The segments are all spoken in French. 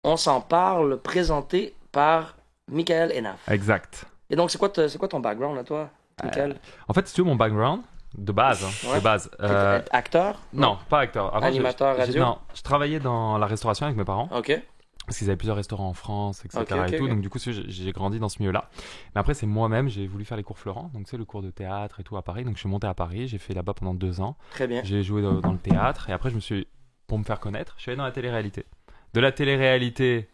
On s'en parle, présenté par Michael Enaf. Exact. Et donc, c'est quoi ton background à toi, Michael? En fait, si tu veux, mon background, de base, Ouais. de base. Acteur? Non, pas acteur. Avant, Animateur radio? Non, je travaillais dans la restauration avec mes parents. OK. Parce qu'ils avaient plusieurs restaurants en France, etc. Ok, et tout. ok. Donc, du coup, j'ai grandi dans ce milieu-là. Mais après, c'est moi-même, j'ai voulu faire les cours Florent. Donc, c'est le cours de théâtre et tout à Paris. Donc, je suis monté à Paris. J'ai fait là-bas pendant 2 ans. Très bien. J'ai joué dans le théâtre. Et après, pour me faire connaître, je suis allé dans la télé-réalité. De la télé-réalité,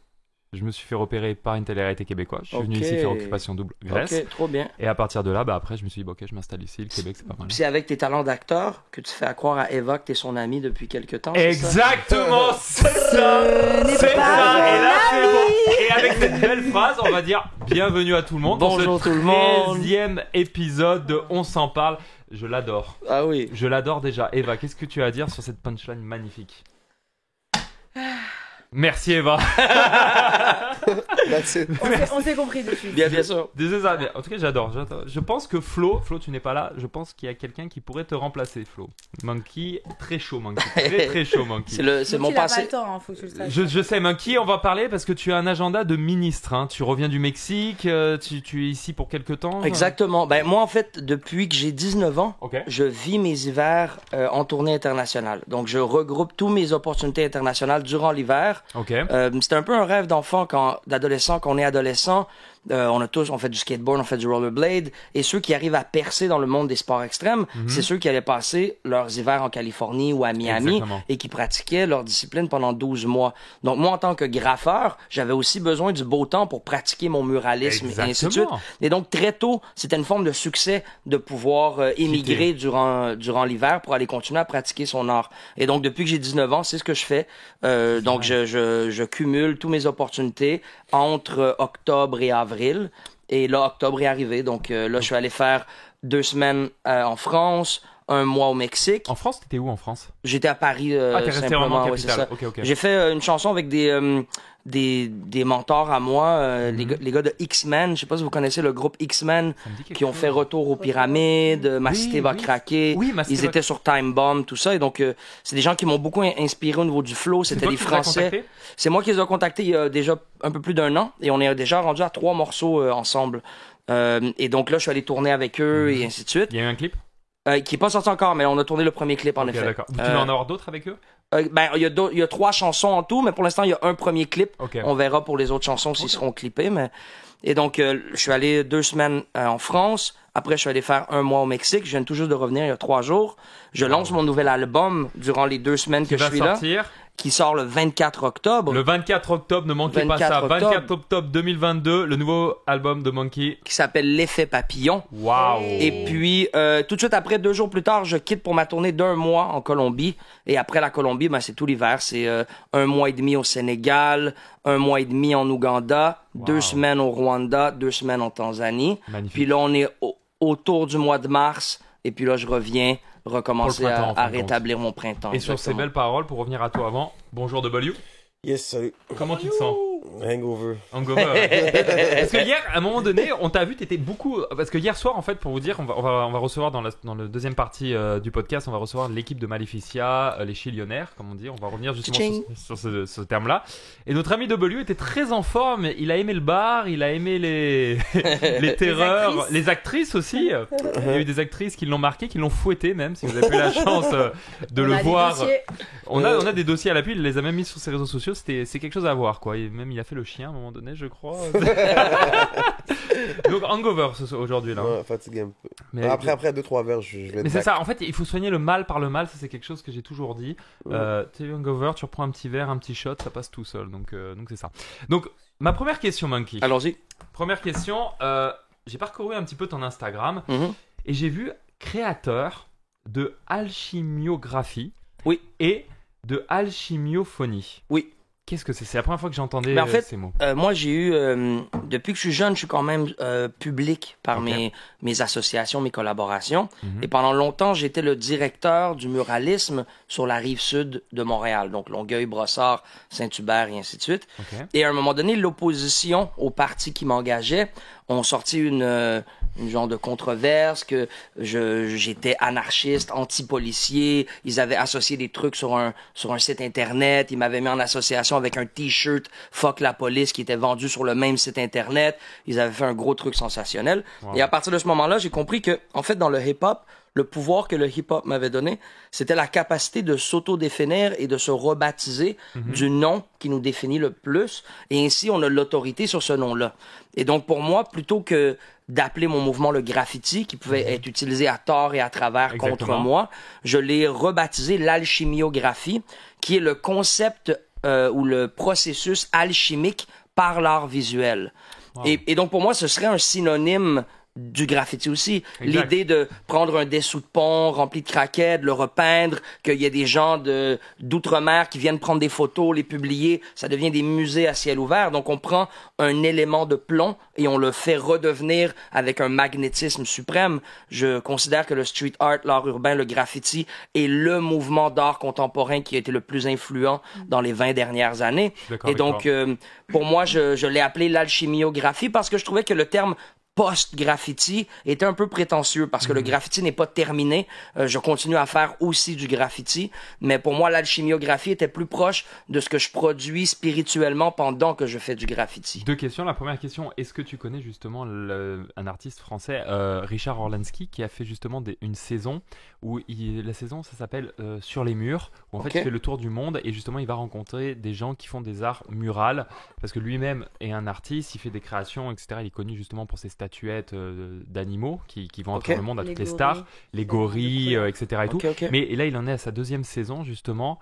je me suis fait repérer par une télé-réalité québécoise. Je suis venu Ok. ici faire Occupation Double Grèce. OK, trop bien. Et à partir de là, après, je me suis dit, ok, je m'installe ici. Le Québec, c'est pas mal. Puis c'est avec tes talents d'acteur que tu fais croire à Eva que t'es son ami depuis quelque temps, c'est ça? Exactement, c'est ça, n'est c'est pas ça. Et là, mon c'est bon. Et avec cette belle phrase, on va dire bienvenue à tout le monde. Bonjour pour ce tout le monde. 13e épisode de On s'en parle. Je l'adore. Ah oui. Je l'adore déjà. Eva, qu'est-ce que tu as à dire sur cette punchline magnifique? Merci Eva. That's it. On s'est compris dessus. Bien sûr. Désolé, ça, mais en tout cas, j'adore. Je pense que Flo, tu n'es pas là. Je pense qu'il y a quelqu'un qui pourrait te remplacer, Flo. Monkey, très chaud, Monkey. Très, très chaud, Monkey. C'est mon Tu n'as pas passé. le temps, hein, faut que tu le saches. Je sais, Monkey, on va parler parce que tu as un agenda de ministre. Hein. Tu reviens du Mexique, tu es ici pour quelques temps. Exactement. Ben moi en fait, depuis que j'ai 19 ans, Ok. je vis mes hivers en tournée internationale. Donc je regroupe toutes mes opportunités internationales durant l'hiver. Ok. C'était un peu un rêve d'enfant d'adolescent quand on est adolescent. On fait du skateboard, on fait du rollerblade. Et ceux qui arrivent à percer dans le monde des sports extrêmes, c'est ceux qui allaient passer leurs hivers en Californie ou à Miami Exactement. et qui pratiquaient leur discipline pendant 12 mois. Donc moi, en tant que graffeur, j'avais aussi besoin du beau temps pour pratiquer mon muralisme et ainsi de suite. Exactement. Et donc très tôt, c'était une forme de succès de pouvoir émigrer durant l'hiver pour aller continuer à pratiquer son art. Et donc depuis que j'ai 19 ans, c'est ce que je fais. Donc je cumule toutes mes opportunités entre octobre et avril. Et là, octobre est arrivé. Donc là, je suis allé faire 2 semaines en France, 1 mois au Mexique. En France, t'étais où en France? J'étais à Paris Ah, t'es resté simplement. vraiment en Ouais, c'est capitale. ça. Ok. J'ai fait une chanson avec des mentors à moi, les gars de X-Men. Je sais pas si vous connaissez le groupe X-Men Ça me dit quelque qui ont fait Retour aux Pyramides, Ma Cité va craquer. Oui, Ma Cité Ils va- étaient sur Time Bomb, tout ça. Et donc, c'est des gens qui m'ont beaucoup inspiré au niveau du flow. C'est C'était toi des qui les as Français. contactés? C'est moi qui les ai contactés il y a déjà un peu plus d'1 an. Et on est déjà rendu à 3 morceaux ensemble. Et donc là, je suis allé tourner avec eux et ainsi de suite. Il y a eu un clip? Qui est pas sorti encore, mais on a tourné le premier clip en Ok, effet. d'accord. Tu vas en avoir d'autres avec eux? Il y a 3 chansons en tout, mais pour l'instant, il y a un premier clip. Ok. On verra pour les autres chansons s'ils seront clippés. Et donc, je suis allé 2 semaines en France. Après, je suis allé faire 1 mois au Mexique. Je viens tout juste de revenir il y a 3 jours. Je lance mon nouvel album durant les 2 semaines Qui que je va suis là, sortir qui sort le 24 octobre, le 24 octobre, ne manquez pas 24 ça. octobre. 24 octobre 2022, le nouveau album de Monkey. qui s'appelle L'Effet Papillon. Waouh! Et puis, tout de suite après, 2 jours plus tard, je quitte pour ma tournée d'1 mois en Colombie. Et après la Colombie, c'est tout l'hiver. C'est 1 mois et demi au Sénégal, 1 mois et demi en Ouganda, 2 semaines au Rwanda, 2 semaines en Tanzanie. Magnifique. Puis là, on est autour du mois de mars. Et puis là, je reviens recommencer Pour le printemps, en fin à de compte. rétablir mon printemps. Et sur ces exactement. belles paroles, pour revenir à toi avant, bonjour W. Yes, salut. Comment tu te sens? Hangover. Hangover. Parce que hier, à un moment donné, on t'a vu, t'étais beaucoup. Parce que hier soir, en fait, pour vous dire, on va recevoir dans le deuxième partie du podcast, on va recevoir l'équipe de Maleficia, les Chillionnaires, comme on dit. On va revenir justement sur ce terme-là. Et notre ami W était très en forme. Il a aimé le bar, il a aimé les terreurs, les actrices aussi. Il y a eu des actrices qui l'ont marqué, qui l'ont fouetté même. Si vous avez eu la chance de le voir. On a des dossiers à l'appui, il les a même mis sur ses réseaux sociaux. C'est quelque chose à voir, quoi. Et même il a fait le chien à un moment donné, je crois. Donc hangover aujourd'hui là. Ouais, fatigué un peu. Mais, Après 2-3 verres, je vais mais être c'est back. ça. En fait, il faut soigner le mal par le mal. Ça c'est quelque chose que j'ai toujours dit. Tu es hangover, tu reprends un petit verre, un petit shot, ça passe tout seul. Donc c'est ça. Donc ma première question, Monkey. Allons-y. Première question. J'ai parcouru un petit peu ton Instagram Mhm. et j'ai vu créateur de alchimiographie. Oui. Et de alchimiophonie. Oui. Qu'est-ce que c'est? C'est la première fois que j'entendais Mais en fait, ces mots. moi, j'ai eu, depuis que je suis jeune, je suis quand même public par Ok. mes associations, mes collaborations. Mhm. Et pendant longtemps, j'étais le directeur du muralisme sur la rive sud de Montréal. Donc, Longueuil, Brossard, Saint-Hubert et ainsi de suite. Ok. Et à un moment donné, l'opposition au parti qui m'engageait ont sorti une une genre de controverse, que j'étais anarchiste, anti-policier. Ils avaient associé des trucs sur un site internet. Ils m'avaient mis en association avec un t-shirt Fuck la police qui était vendu sur le même site internet. Ils avaient fait un gros truc sensationnel. Wow. Et à partir de ce moment-là, j'ai compris que, en fait, dans le hip-hop, le pouvoir que le hip-hop m'avait donné, c'était la capacité de s'auto-définir et de se rebaptiser du nom qui nous définit le plus. Et ainsi, on a l'autorité sur ce nom-là. Et donc, pour moi, plutôt que d'appeler mon mouvement le graffiti, qui pouvait être utilisé à tort et à travers contre moi, je l'ai rebaptisé l'alchimiographie, qui est le concept ou le processus alchimique par l'art visuel. Wow. Et donc, pour moi, ce serait un synonyme du graffiti aussi. Exact. L'idée de prendre un dessous de pont rempli de craquettes, le repeindre, qu'il y ait des gens d'outre-mer qui viennent prendre des photos, les publier, ça devient des musées à ciel ouvert. Donc on prend un élément de plomb et on le fait redevenir avec un magnétisme suprême. Je considère que le street art, l'art urbain, le graffiti est le mouvement d'art contemporain qui a été le plus influent dans les 20 dernières années. Et donc, pour moi, je l'ai appelé l'alchimiographie parce que je trouvais que le terme post-graffiti était un peu prétentieux parce que le graffiti n'est pas terminé. Je continue à faire aussi du graffiti, mais pour moi, l'alchimiographie était plus proche de ce que je produis spirituellement pendant que je fais du graffiti. Deux questions. La première question, est-ce que tu connais justement un artiste français, Richard Orlansky, qui a fait justement une saison où la saison, ça s'appelle Sur les murs, où en fait il fait le tour du monde et justement il va rencontrer des gens qui font des arts murales parce que lui-même est un artiste, il fait des créations, etc. Il est connu justement pour ses statuettes d'animaux qui vont à travers le monde à toutes les stars, les gorilles, etc. et tout. Mais et là il en est à sa deuxième saison justement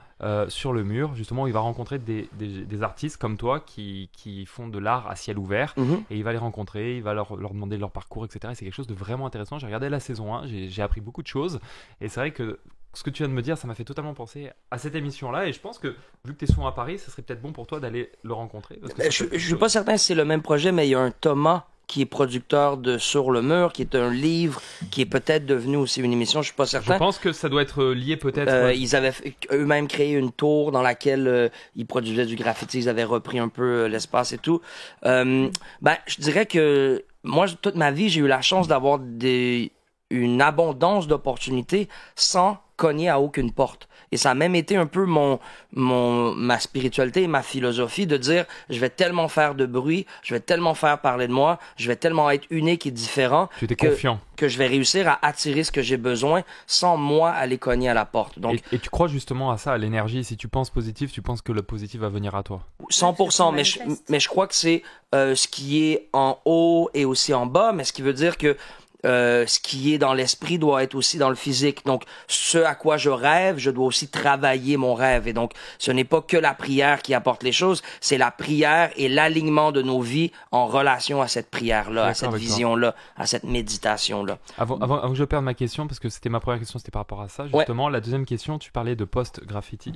sur le mur, justement où il va rencontrer des artistes comme toi qui font de l'art à ciel ouvert et il va les rencontrer, il va leur demander leur parcours, etc. Et c'est quelque chose de vraiment intéressant. J'ai regardé la saison 1, j'ai appris beaucoup de choses et c'est vrai que ce que tu viens de me dire, ça m'a fait totalement penser à cette émission-là et je pense que vu que tu es souvent à Paris, ça serait peut-être bon pour toi d'aller le rencontrer. Parce que je ne suis pas certain si c'est le même projet, mais il y a un Thomas qui est producteur de Sur le mur, qui est un livre, qui est peut-être devenu aussi une émission, je suis pas certain. Je pense que ça doit être lié peut-être. Ils avaient eux-mêmes créé une tour dans laquelle ils produisaient du graffiti, ils avaient repris un peu l'espace et tout. Je dirais que moi, toute ma vie, j'ai eu la chance d'avoir une abondance d'opportunités sans cogner à aucune porte. Et ça a même été un peu ma spiritualité et ma philosophie de dire, je vais tellement faire de bruit, je vais tellement faire parler de moi, je vais tellement être unique et différent que je vais réussir à attirer ce que j'ai besoin sans moi aller cogner à la porte. Donc, et tu crois justement à ça, à l'énergie. Si tu penses positif, tu penses que le positif va venir à toi. 100%, mais je crois que c'est ce qui est en haut et aussi en bas, mais ce qui veut dire que ce qui est dans l'esprit doit être aussi dans le physique. Donc, ce à quoi je rêve, je dois aussi travailler mon rêve. Et donc, ce n'est pas que la prière qui apporte les choses, c'est la prière et l'alignement de nos vies en relation à cette prière-là, à cette vision-là, à cette méditation-là. Avant que je perde ma question, parce que c'était ma première question, c'était par rapport à ça, justement. La deuxième question, tu parlais de post-graffiti.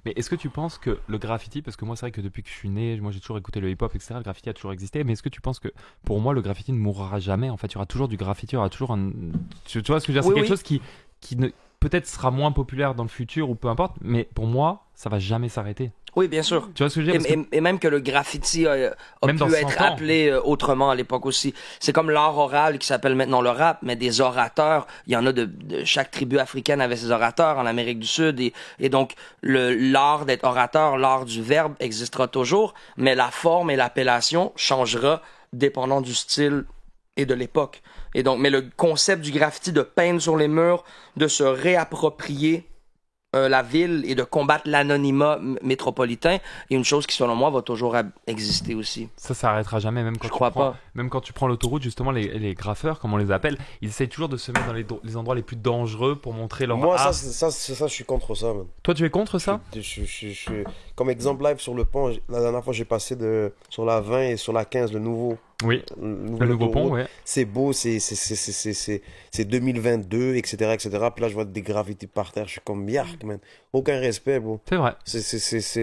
Mais est-ce que tu penses que le graffiti, parce que moi, c'est vrai que depuis que je suis né, moi, j'ai toujours écouté le hip-hop, etc., le graffiti a toujours existé, mais est-ce que tu penses que, pour moi, le graffiti ne mourra jamais? En fait, il y aura toujours du graffiti, il y aura toujours tu vois ce que je veux dire, c'est quelque chose qui ne peut-être sera moins populaire dans le futur ou peu importe, mais pour moi ça va jamais s'arrêter. Oui, bien sûr. Tu vois ce que je veux dire, et même que le graffiti a pu être appelé autrement à l'époque aussi. C'est comme l'art oral qui s'appelle maintenant le rap, mais des orateurs, il y en a de chaque tribu africaine avait ses orateurs en Amérique du Sud et donc l'art d'être orateur, l'art du verbe existera toujours, mais la forme et l'appellation changera dépendant du style et de l'époque. Et donc, mais le concept du graffiti, de peindre sur les murs, de se réapproprier la ville et de combattre l'anonymat métropolitain est une chose qui, selon moi, va toujours exister aussi. Ça s'arrêtera jamais, même quand tu prends l'autoroute, justement, les graffeurs, comme on les appelle, ils essayent toujours de se mettre dans les endroits les plus dangereux pour montrer leur art. Moi, ça, je suis contre ça, man. Toi, tu es contre ça? Comme exemple live sur le pont, la dernière fois, j'ai passé sur la 20 et sur la 15, le nouveau. Oui, le nouveau pont, ouais. C'est beau, c'est 2022, etc., etc. Puis là, je vois des graffitis par terre, je suis comme yark, man. Aucun respect, bro. C'est vrai.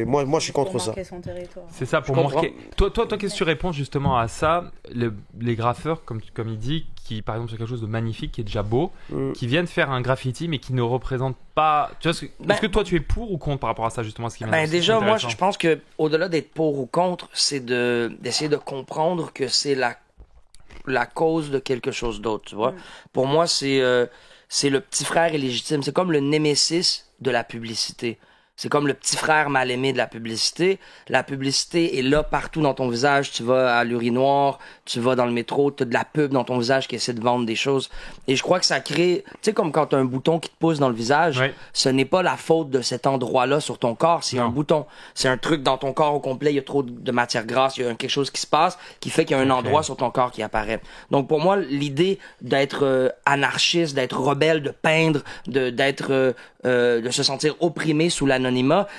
Moi, je suis contre ça. C'est ça, pour marquer. Toi, qu'est-ce que tu réponds justement à ça? Les graffeurs, comme il dit, qui, par exemple, c'est quelque chose de magnifique, qui est déjà beau, qui viennent faire un graffiti, mais qui ne représente pas. Tu vois, est-ce que toi, tu es pour ou contre par rapport à ça, justement, ce qui vient déjà, moi, je pense que au-delà d'être pour ou contre, c'est d'essayer de comprendre que c'est la cause de quelque chose d'autre, tu vois. Pour moi, c'est le petit frère illégitime. C'est comme le némésis de la publicité. C'est comme le petit frère mal aimé de la publicité. La publicité est là partout dans ton visage. Tu vas à l'urinoir, tu vas dans le métro, tu as de la pub dans ton visage qui essaie de vendre des choses. Et je crois que ça crée... Tu sais, comme quand tu as un bouton qui te pousse dans le visage, ce n'est pas la faute de cet endroit-là sur ton corps, c'est un bouton. C'est un truc dans ton corps au complet, il y a trop de matière grasse, il y a quelque chose qui se passe qui fait qu'il y a un endroit sur ton corps qui apparaît. Donc pour moi, l'idée d'être anarchiste, d'être rebelle, de peindre, de se sentir opprimé sous l'anonymat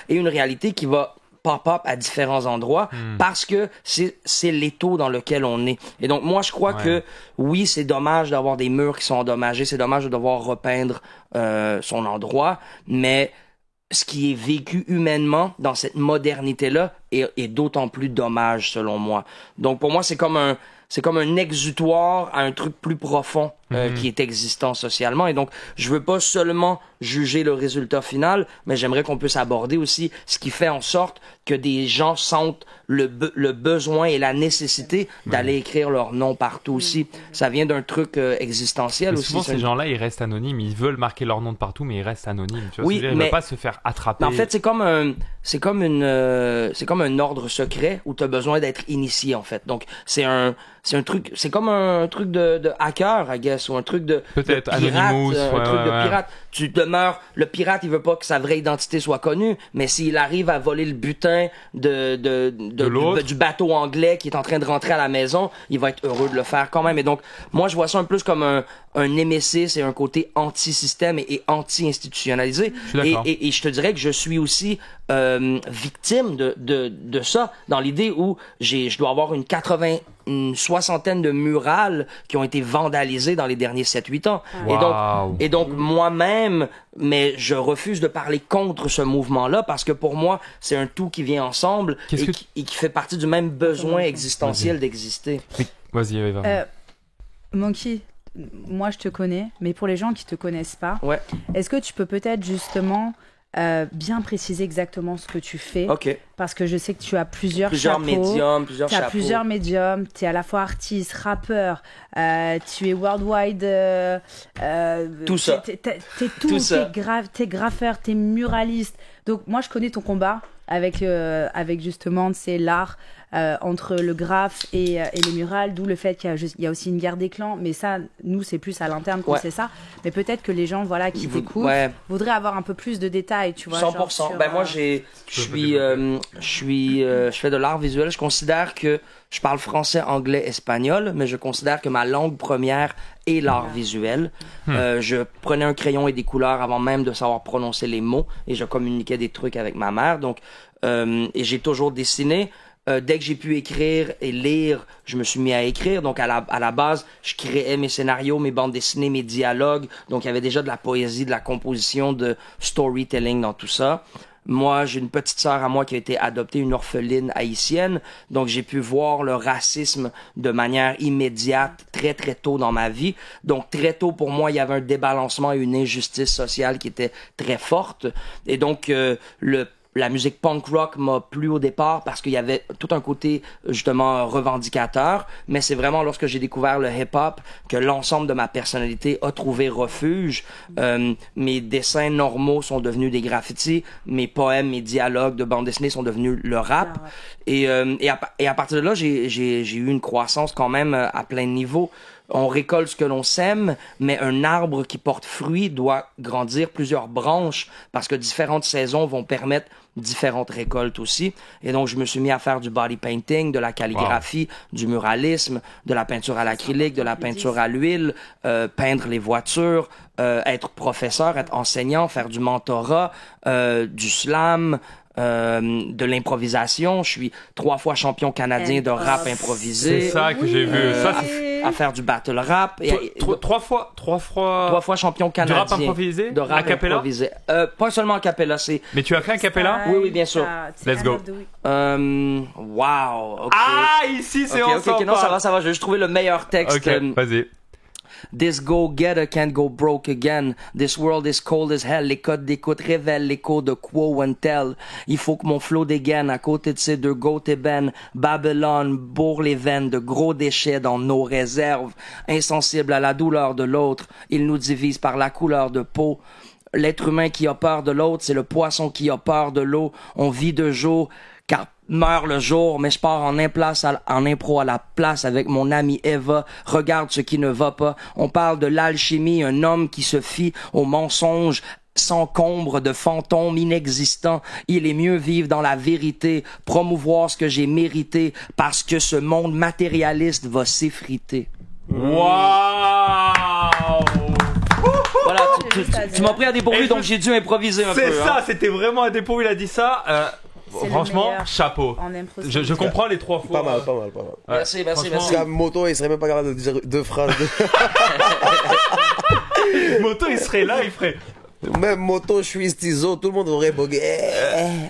et une réalité qui va pop-up à différents endroits parce que c'est l'étau dans lequel on est. Et donc, moi, je crois que oui, c'est dommage d'avoir des murs qui sont endommagés, c'est dommage de devoir repeindre son endroit, mais ce qui est vécu humainement dans cette modernité-là est d'autant plus dommage, selon moi. Donc, pour moi, c'est comme un exutoire à un truc plus profond qui est existant socialement. Et donc, je veux pas seulement juger le résultat final, mais j'aimerais qu'on puisse aborder aussi ce qui fait en sorte que des gens sentent le besoin et la nécessité d'aller écrire leur nom partout aussi. Ça vient d'un truc existentiel mais aussi. Souvent, ces gens-là, ils restent anonymes. Ils veulent marquer leur nom de partout, mais ils restent anonymes. Tu vois, oui, ils veulent pas se faire attraper. En fait, c'est comme un ordre secret où tu as besoin d'être initié, en fait. Donc, c'est un truc, c'est comme un truc de hacker, I guess, ou un truc de peut-être de pirate, Anonymous, un truc de pirate. Tu demeures, le pirate, il veut pas que sa vraie identité soit connue, mais s'il arrive à voler le butin du bateau anglais qui est en train de rentrer à la maison, il va être heureux de le faire quand même. Et donc, moi, je vois ça un peu comme un némésis et un côté anti-système et anti-institutionnalisé. Et je te dirais que je suis aussi victime de ça, dans l'idée où je dois avoir une soixantaine de murales qui ont été vandalisées dans les derniers 7-8 ans. Wow. Et donc moi-même, mais je refuse de parler contre ce mouvement-là parce que pour moi, c'est un tout qui vient ensemble et qui fait partie du même besoin existentiel d'exister. Vas-y, Eva. Monkey, moi je te connais, mais pour les gens qui te connaissent pas, est-ce que tu peux peut-être justement bien préciser exactement ce que tu fais? Parce que je sais que tu as plusieurs chapeaux, médiums, plusieurs tu as chapeaux. plusieurs médiums, tu es à la fois artiste, rappeur, tu es worldwide, tout ça. T'es tout, t'es graffeur, t'es muraliste. Donc moi je connais ton combat avec justement c'est l'art entre le graphe et les murales, d'où le fait qu'il y a aussi une guerre des clans, mais ça nous c'est plus à l'interne qu'on sait ça, mais peut-être que les gens qui t'écoutent voudraient avoir un peu plus de détails, tu vois. 100%. Moi je fais de l'art visuel. Je considère que je parle français, anglais, espagnol, mais je considère que ma langue première est l'art visuel. Je prenais un crayon et des couleurs avant même de savoir prononcer les mots et je communiquais des trucs avec ma mère. Donc, et j'ai toujours dessiné. Dès que j'ai pu écrire et lire, je me suis mis à écrire. Donc, à la base, je créais mes scénarios, mes bandes dessinées, mes dialogues. Donc, il y avait déjà de la poésie, de la composition, de storytelling dans tout ça. Moi, j'ai une petite sœur à moi qui a été adoptée, une orpheline haïtienne. Donc, j'ai pu voir le racisme de manière immédiate très, très tôt dans ma vie. Donc, très tôt, pour moi, il y avait un débalancement et une injustice sociale qui était très forte. Et donc, la musique punk rock m'a plu au départ parce qu'il y avait tout un côté justement revendicateur, mais c'est vraiment lorsque j'ai découvert le hip-hop que l'ensemble de ma personnalité a trouvé refuge. Mes dessins normaux sont devenus des graffitis, mes poèmes, mes dialogues de bande dessinée sont devenus le rap. Et à partir de là, j'ai eu une croissance quand même à plein de niveaux. On récolte ce que l'on sème, mais un arbre qui porte fruit doit grandir plusieurs branches parce que différentes saisons vont permettre différentes récoltes aussi. Et donc, je me suis mis à faire du body painting, de la calligraphie, du muralisme, de la peinture à l'acrylique, de la peinture à l'huile, peindre les voitures, être professeur, être enseignant, faire du mentorat, du slam, de l'improvisation. Je suis 3 fois champion canadien de rap improvisé. C'est ça que j'ai vu. À faire du battle rap. 3 fois champion canadien. De rap improvisé? De rap a cappella? Improvisé. Pas seulement a cappella, c'est... Mais tu as fait a cappella? Oui, bien sûr. Let's go. Wow. Okay. Ah, ici, c'est ensemble. Non, ça va. Je vais juste trouver le meilleur texte. Ok, vas-y. This go-getter can't go broke again. This world is cold as hell. Les codes d'écoute révèlent l'écho de quo and tell. Il faut que mon flow dégaine à côté de ces deux goats ébènes. Babylone bourre les veines de gros déchets dans nos réserves. Insensible à la douleur de l'autre, il nous divise par la couleur de peau. L'être humain qui a peur de l'autre, c'est le poisson qui a peur de l'eau. On vit de jour, car meurt le jour, mais je pars en impro à la place avec mon ami Eva. Regarde ce qui ne va pas. On parle de l'alchimie, un homme qui se fie aux mensonges, s'encombre de fantômes inexistants. Il est mieux vivre dans la vérité, promouvoir ce que j'ai mérité, parce que ce monde matérialiste va s'effriter. Waouh! Voilà, tu m'as pris à dépourvu, donc j'ai dû improviser un peu. C'est ça, hein. c'était vraiment à dépourvu, il a dit ça. Franchement, chapeau. Je comprends les 3 fois. Pas mal. Merci. La moto, il serait même pas capable de dire 2 phrases. Moto, il serait là, il ferait. Même moto, je suis stylo, tout le monde aurait bogué.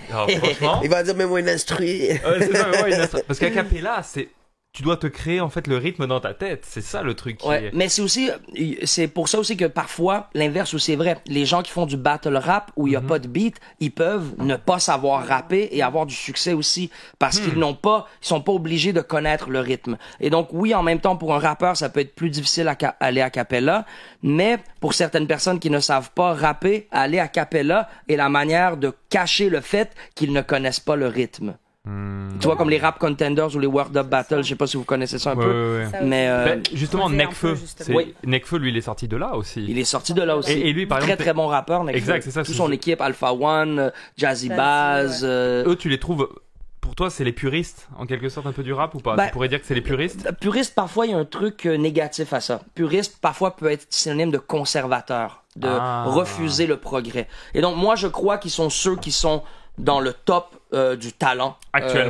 Franchement. Il va dire même moi une instru. C'est ça, parce qu'à cappella, tu dois te créer en fait le rythme dans ta tête. C'est ça le truc. Mais c'est pour ça aussi que parfois l'inverse aussi est vrai. Les gens qui font du battle rap où il y a pas de beat, ils peuvent ne pas savoir rapper et avoir du succès aussi parce qu'ils sont pas obligés de connaître le rythme. Et donc oui, en même temps pour un rappeur, ça peut être plus difficile à aller a cappella, mais pour certaines personnes qui ne savent pas rapper, aller a cappella est la manière de cacher le fait qu'ils ne connaissent pas le rythme. Tu vois, comme les Rap Contenders ou les Word Up Battle, je sais pas si vous connaissez ça un peu. Ouais. Mais justement, Nekfeu, Nekfeu, lui, il est sorti de là aussi. Il est sorti de là aussi. Et lui, par exemple, très bon rappeur, Nekfeu. Exact, c'est ça. Toute son équipe, Alpha One, Jazzy Bass. Eux, tu les trouves. Pour toi, c'est les puristes, en quelque sorte, un peu du rap ou pas? Tu pourrais dire que c'est les puristes? Puriste, parfois, il y a un truc négatif à ça. Puriste, parfois, peut être synonyme de conservateur, de refuser le progrès. Et donc, moi, je crois qu'ils sont ceux qui sont dans le top du talent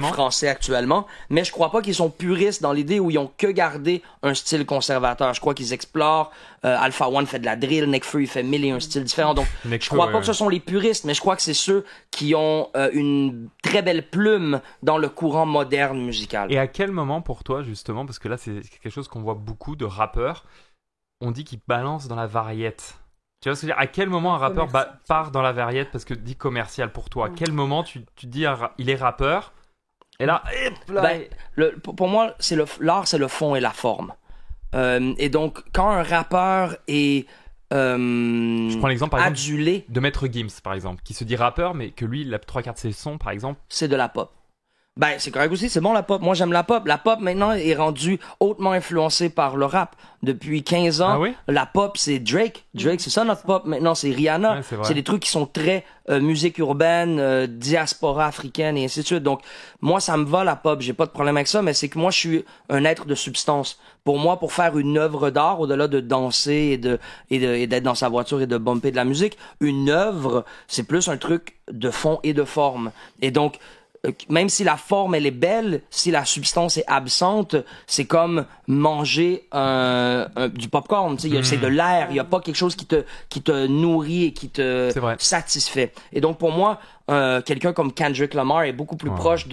français actuellement, mais je crois pas qu'ils sont puristes dans l'idée où ils ont que gardé un style conservateur. Je crois qu'ils explorent. Alpha One fait de la drill, Nekfeu il fait 1001 styles différents. Donc je crois pas que ce sont les puristes, mais je crois que c'est ceux qui ont une très belle plume dans le courant moderne musical. Et à quel moment pour toi justement, parce que là c'est quelque chose qu'on voit beaucoup de rappeurs, on dit qu'ils balancent dans la variette. Tu vois ce que je veux dire? À quel moment un rappeur part dans la variette parce que dit commercial pour toi? À quel moment tu te dis il est rappeur et là, pour moi l'art c'est le fond et la forme. Et donc quand un rappeur est je prends l'exemple par adulé exemple de Maître Gims par exemple qui se dit rappeur mais que lui la 3/4 de ses sons par exemple c'est de la pop. Ben, c'est correct aussi, c'est bon la pop. Moi, j'aime la pop. La pop, maintenant, est rendue hautement influencée par le rap. Depuis 15 ans, la pop, c'est Drake. Drake, c'est ça notre pop. Maintenant, c'est Rihanna. Ouais, c'est des trucs qui sont très musique urbaine, diaspora africaine et ainsi de suite. Donc, moi, ça me va la pop. J'ai pas de problème avec ça, mais c'est que moi, je suis un être de substance. Pour moi, pour faire une œuvre d'art, au-delà de danser et d'être dans sa voiture et de bumper de la musique, une œuvre, c'est plus un truc de fond et de forme. Et donc, même si la forme elle est belle, si la substance est absente, c'est comme manger du popcorn, tu sais, c'est de l'air, il y a pas quelque chose qui te nourrit et qui te satisfait. Et donc pour moi, quelqu'un comme Kendrick Lamar est beaucoup plus proche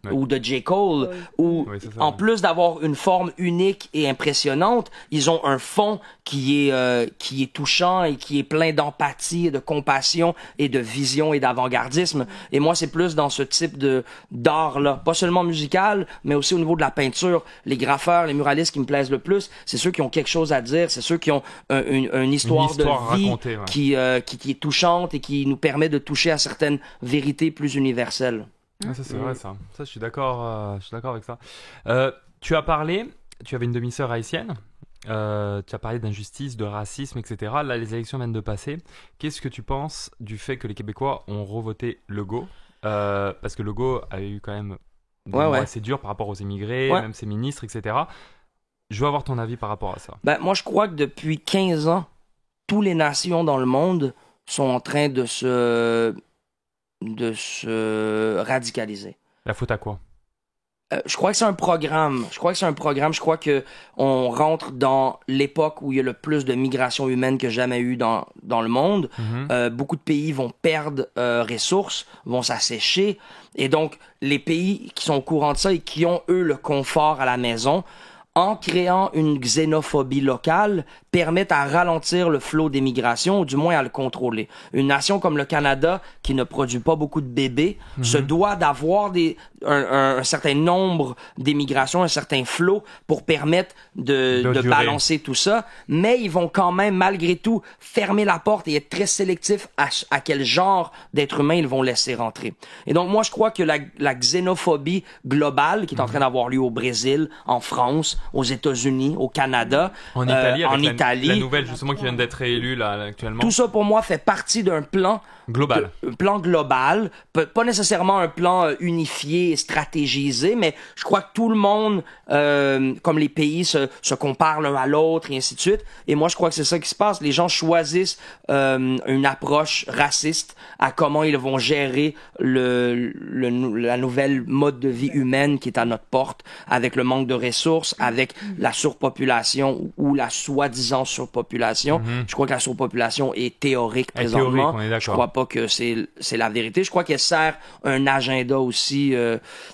ou de J. Cole, où en plus d'avoir une forme unique et impressionnante, ils ont un fond qui est touchant et qui est plein d'empathie et de compassion et de vision et d'avant-gardisme. Et moi, c'est plus dans ce type d'art là, pas seulement musical, mais aussi au niveau de la peinture. Les graffeurs, les muralistes qui me plaisent le plus, c'est ceux qui ont quelque chose à dire, c'est ceux qui ont une histoire de vie racontée, qui est touchante et qui nous permet de toucher à certaines vérités plus universelles. Ah, ça c'est vrai ça je suis d'accord avec ça. Tu avais une demi-sœur haïtienne, tu as parlé d'injustice, de racisme, etc. Là les élections viennent de passer. Qu'est-ce que tu penses du fait que les Québécois ont revoté Legault, parce que Legault a eu quand même assez dur par rapport aux immigrés, même ses ministres, etc. Je veux avoir ton avis par rapport à ça. Ben, moi je crois que depuis 15 ans toutes les nations dans le monde sont en train de se radicaliser. La faute à quoi? Je crois que c'est un programme. Je crois que on rentre dans l'époque où il y a le plus de migration humaine que jamais eu dans le monde. Beaucoup de pays vont perdre ressources, vont s'assécher. Et donc, les pays qui sont au courant de ça et qui ont, eux, le confort à la maison, en créant une xénophobie locale, permettent à ralentir le flot d'immigration, ou du moins à le contrôler. Une nation comme le Canada, qui ne produit pas beaucoup de bébés, se doit d'avoir un certain nombre d'immigrations, un certain flot pour permettre de balancer tout ça, mais ils vont quand même, malgré tout, fermer la porte et être très sélectifs à quel genre d'être humain ils vont laisser rentrer. Et donc, moi, je crois que la xénophobie globale, qui est en train d'avoir lieu au Brésil, en France, aux États-Unis, au Canada, en Italie, avec la nouvelle justement qui vient d'être réélue là actuellement. Tout ça pour moi fait partie d'un plan global. Un plan global, pas nécessairement un plan unifié et stratégisé, mais je crois que tout le monde, comme les pays, se comparent l'un à l'autre et ainsi de suite. Et moi, je crois que c'est ça qui se passe. Les gens choisissent une approche raciste à comment ils vont gérer la nouvelle mode de vie humaine qui est à notre porte, avec le manque de ressources, avec la surpopulation ou la soi-disant surpopulation. Je crois que la surpopulation est théorique présentement. On est d'accord. Je crois pas que c'est la vérité. Je crois qu'elle sert un agenda aussi.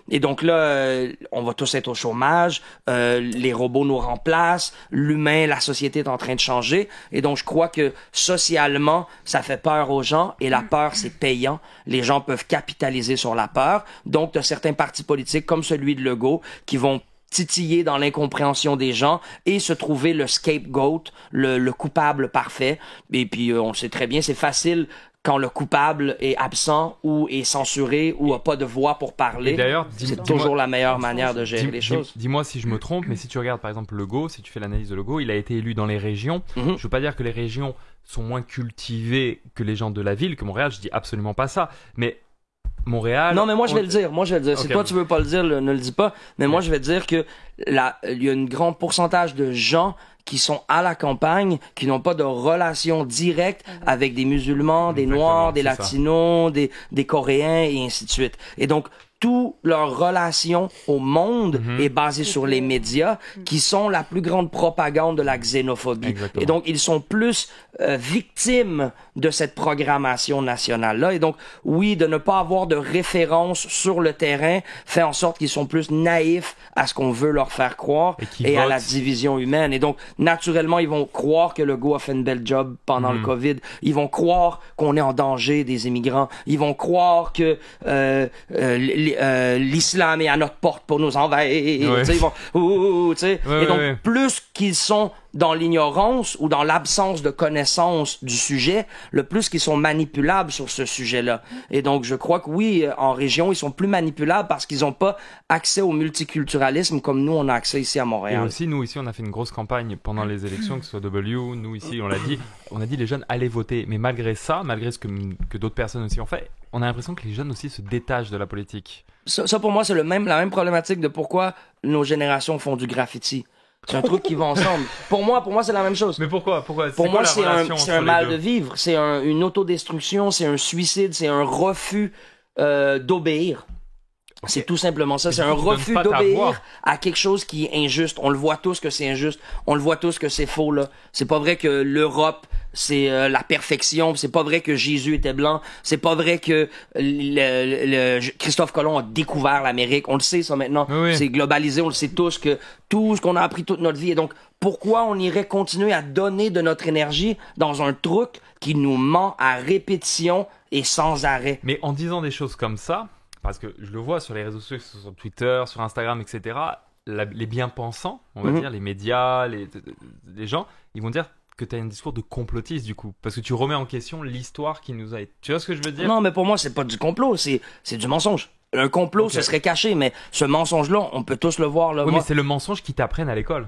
Et donc là, on va tous être au chômage. Les robots nous remplacent. L'humain, la société est en train de changer. Et donc, je crois que socialement, ça fait peur aux gens. Et la peur, c'est payant. Les gens peuvent capitaliser sur la peur. Donc, il y a certains partis politiques, comme celui de Legault, qui vont titiller dans l'incompréhension des gens et se trouver le scapegoat, le coupable parfait. Et puis, on le sait très bien, c'est facile quand le coupable est absent ou est censuré ou a pas de voix pour parler. D'ailleurs, c'est toujours la meilleure manière de gérer les choses. Dis-moi si je me trompe, mais si tu regardes par exemple Legault, si tu fais l'analyse de Legault, il a été élu dans les régions. Je veux pas dire que les régions sont moins cultivées que les gens de la ville, que Montréal, je dis absolument pas ça, mais Montréal... Non, mais moi, je vais le dire. Okay. Si toi, tu veux pas le dire, ne le dis pas. Mais moi, je vais dire que il y a un grand pourcentage de gens qui sont à la campagne, qui n'ont pas de relation directe avec des musulmans, des noirs, des latinos, des coréens et ainsi de suite. Et donc, toute leur relation au monde est basée sur les médias qui sont la plus grande propagande de la xénophobie. Exactement. Et donc, ils sont plus victimes de cette programmation nationale-là. Et donc, oui, de ne pas avoir de référence sur le terrain fait en sorte qu'ils sont plus naïfs à ce qu'on veut leur faire croire et à la division humaine. Et donc, naturellement, ils vont croire que Legault a fait une belle job pendant le COVID. Ils vont croire qu'on est en danger des immigrants. Ils vont croire que l'islam est à notre porte pour nous envahir. Ouais. Ils vont, et donc, plus qu'ils sont dans l'ignorance ou dans l'absence de connaissance du sujet, le plus qu'ils sont manipulables sur ce sujet-là. Et donc, je crois que oui, en région, ils sont plus manipulables parce qu'ils n'ont pas accès au multiculturalisme comme nous, on a accès ici à Montréal. Et aussi, nous, ici, on a fait une grosse campagne pendant les élections, que ce soit W, nous, ici, on a dit les jeunes allaient voter. Mais malgré ça, malgré ce que d'autres personnes aussi ont fait, on a l'impression que les jeunes aussi se détachent de la politique. Ça pour moi, c'est la même problématique de pourquoi nos générations font du graffiti. C'est un truc qui va ensemble. Pour moi, c'est la même chose. Mais pourquoi? Pour moi, c'est un mal de vivre. C'est une autodestruction, c'est un suicide, c'est un refus d'obéir. C'est tout simplement ça. C'est un refus d'obéir à quelque chose qui est injuste. On le voit tous que c'est injuste. On le voit tous que c'est faux, là. C'est pas vrai que l'Europe, c'est la perfection. C'est pas vrai que Jésus était blanc. C'est pas vrai que Christophe Colomb a découvert l'Amérique. On le sait, ça, maintenant. Oui. C'est globalisé. On le sait tous que tout ce qu'on a appris toute notre vie. Et donc, pourquoi on irait continuer à donner de notre énergie dans un truc qui nous ment à répétition et sans arrêt? Mais en disant des choses comme ça, parce que je le vois sur les réseaux sociaux, sur Twitter, sur Instagram, etc., les bien-pensants, on va dire, les médias, les gens, ils vont dire que tu as un discours de complotiste, du coup. Parce que tu remets en question l'histoire qui nous a été... Tu vois ce que je veux dire? Non, mais pour moi, c'est pas du complot, c'est du mensonge. Un complot, ce serait caché, mais ce mensonge-là, on peut tous le voir. Là, oui, mais c'est le mensonge qui t'apprennent à l'école.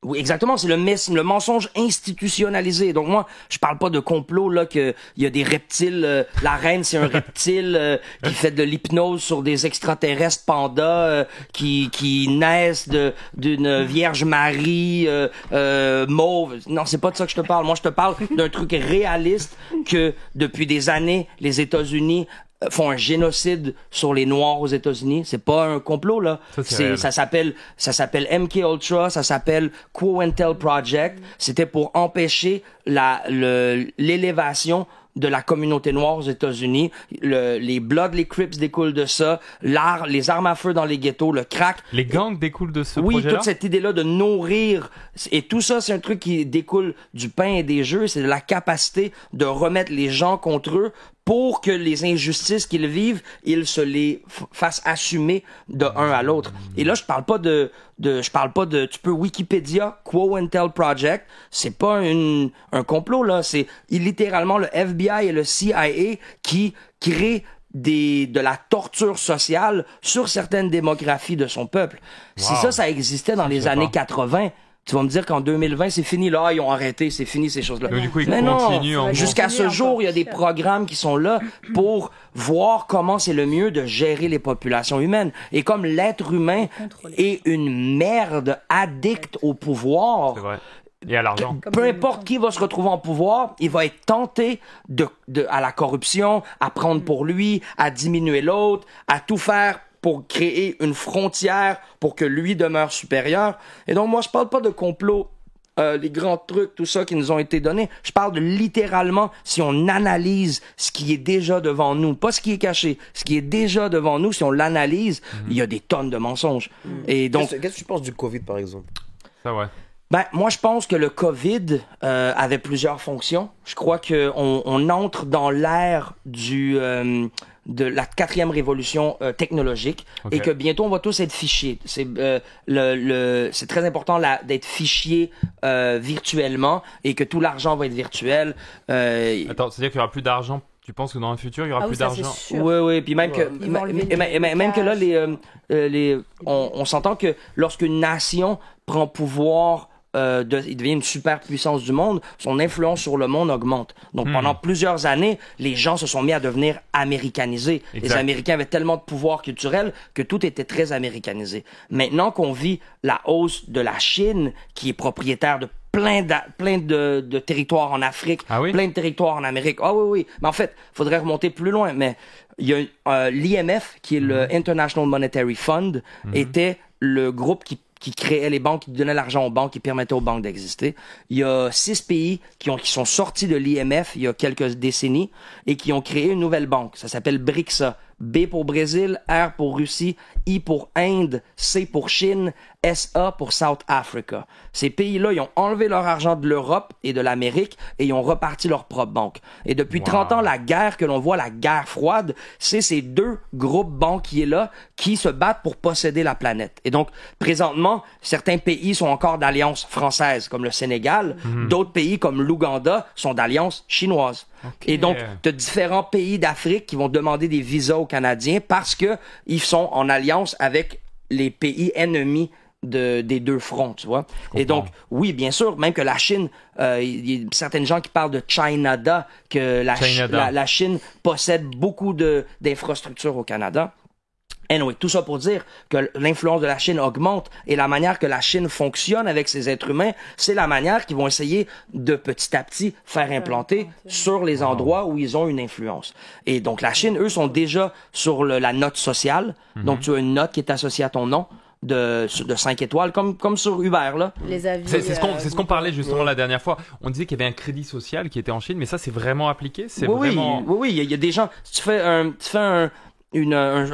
Oui, exactement, c'est le mensonge institutionnalisé. Donc moi, je parle pas de complot là que il y a des reptiles, la reine c'est un reptile qui fait de l'hypnose sur des extraterrestres pandas qui naissent d'une Vierge Marie mauve. Non, c'est pas de ça que je te parle. Moi, je te parle d'un truc réaliste que depuis des années les États-Unis font un génocide sur les Noirs aux États-Unis. C'est pas un complot, là. Ça s'appelle MKUltra, ça s'appelle Quo Intel Project. C'était pour empêcher l'élévation de la communauté noire aux États-Unis. Les Bloods, les Crips découlent de ça. Les armes à feu dans les ghettos, le crack. Les gangs découlent de ce projet-là? Oui, toute cette idée-là de nourrir. Et tout ça, c'est un truc qui découle du pain et des jeux. C'est de la capacité de remettre les gens contre eux pour que les injustices qu'ils vivent, ils se les fassent assumer de un à l'autre. Et là, je parle pas de tu peux Wikipédia, Quo and Tell Project, c'est pas un complot, là, c'est littéralement le FBI et le CIA qui créent de la torture sociale sur certaines démographies de son peuple. Wow. Si ça existait dans les années 80, tu vas me dire qu'en 2020, c'est fini, là, ils ont arrêté, c'est fini ces choses-là. Mais du coup, ils continuent. Jusqu'à ce jour, il y a des programmes qui sont là pour voir comment c'est le mieux de gérer les populations humaines. Et comme l'être humain est une merde addicte au pouvoir, c'est vrai. Et à l'argent. Peu importe qui va se retrouver en pouvoir, il va être tenté à la corruption, à prendre pour lui, à diminuer l'autre, à tout faire pour créer une frontière pour que lui demeure supérieur. Et donc, moi, je parle pas de complot, les grands trucs, tout ça qui nous ont été donnés. Je parle de littéralement, si on analyse ce qui est déjà devant nous, pas ce qui est caché, ce qui est déjà devant nous, si on l'analyse, il y a des tonnes de mensonges. Et donc, qu'est-ce que tu penses du COVID, par exemple? Ça, ouais. Ben, moi, je pense que le COVID avait plusieurs fonctions. Je crois qu'on entre dans l'ère de la 4e révolution technologique et que bientôt on va tous être fichés. C'est c'est très important d'être fichier virtuellement et que tout l'argent va être virtuel. Attends, c'est-à-dire qu'il y aura plus d'argent. Tu penses que dans le futur, il y aura plus d'argent? Oui, puis même que même que là on s'entend que lorsqu'une nation prend pouvoir il devient une superpuissance du monde, son influence sur le monde augmente. Donc pendant plusieurs années, les gens se sont mis à devenir américanisés. Exact. Les Américains avaient tellement de pouvoir culturel que tout était très américanisé. Maintenant qu'on vit la hausse de la Chine, qui est propriétaire de plein de territoires en Afrique, plein de territoires en Amérique. Ah oui. Mais en fait, il faudrait remonter plus loin. Mais il y a l'IMF, qui est le International Monetary Fund, était le groupe qui créait les banques, qui donnait l'argent aux banques, qui permettait aux banques d'exister. Il y a 6 pays qui sont sortis de l'IMF il y a quelques décennies et qui ont créé une nouvelle banque. Ça s'appelle BRICSA. B pour Brésil, R pour Russie, I pour Inde, C pour Chine, SA pour South Africa. Ces pays-là, ils ont enlevé leur argent de l'Europe et de l'Amérique et ils ont reparti leur propre banque. Et depuis 30 ans, la guerre que l'on voit, la guerre froide, c'est ces deux groupes banquiers-là qui se battent pour posséder la planète. Et donc, présentement, certains pays sont encore d'alliance française, comme le Sénégal. D'autres pays, comme l'Ouganda, sont d'alliance chinoise. Okay. Et donc, tu as différents pays d'Afrique qui vont demander des visas aux Canadiens parce que ils sont en alliance avec les pays ennemis des deux fronts, tu vois. Et donc, oui, bien sûr, même que la Chine, il y a certaines gens qui parlent de China-da, que la Chine possède beaucoup d'infrastructures au Canada. Anyway, tout ça pour dire que l'influence de la Chine augmente et la manière que la Chine fonctionne avec ses êtres humains, c'est la manière qu'ils vont essayer de petit à petit faire implanter sur les endroits où ils ont une influence. Et donc la Chine, eux, sont déjà sur la note sociale. Donc tu as une note qui est associée à ton nom de 5 étoiles, comme sur Uber, là. Les avis, c'est ce qu'on parlait justement la dernière fois. On disait qu'il y avait un crédit social qui était en Chine, mais ça, c'est vraiment appliqué? Oui, il y a des gens... Si tu fais un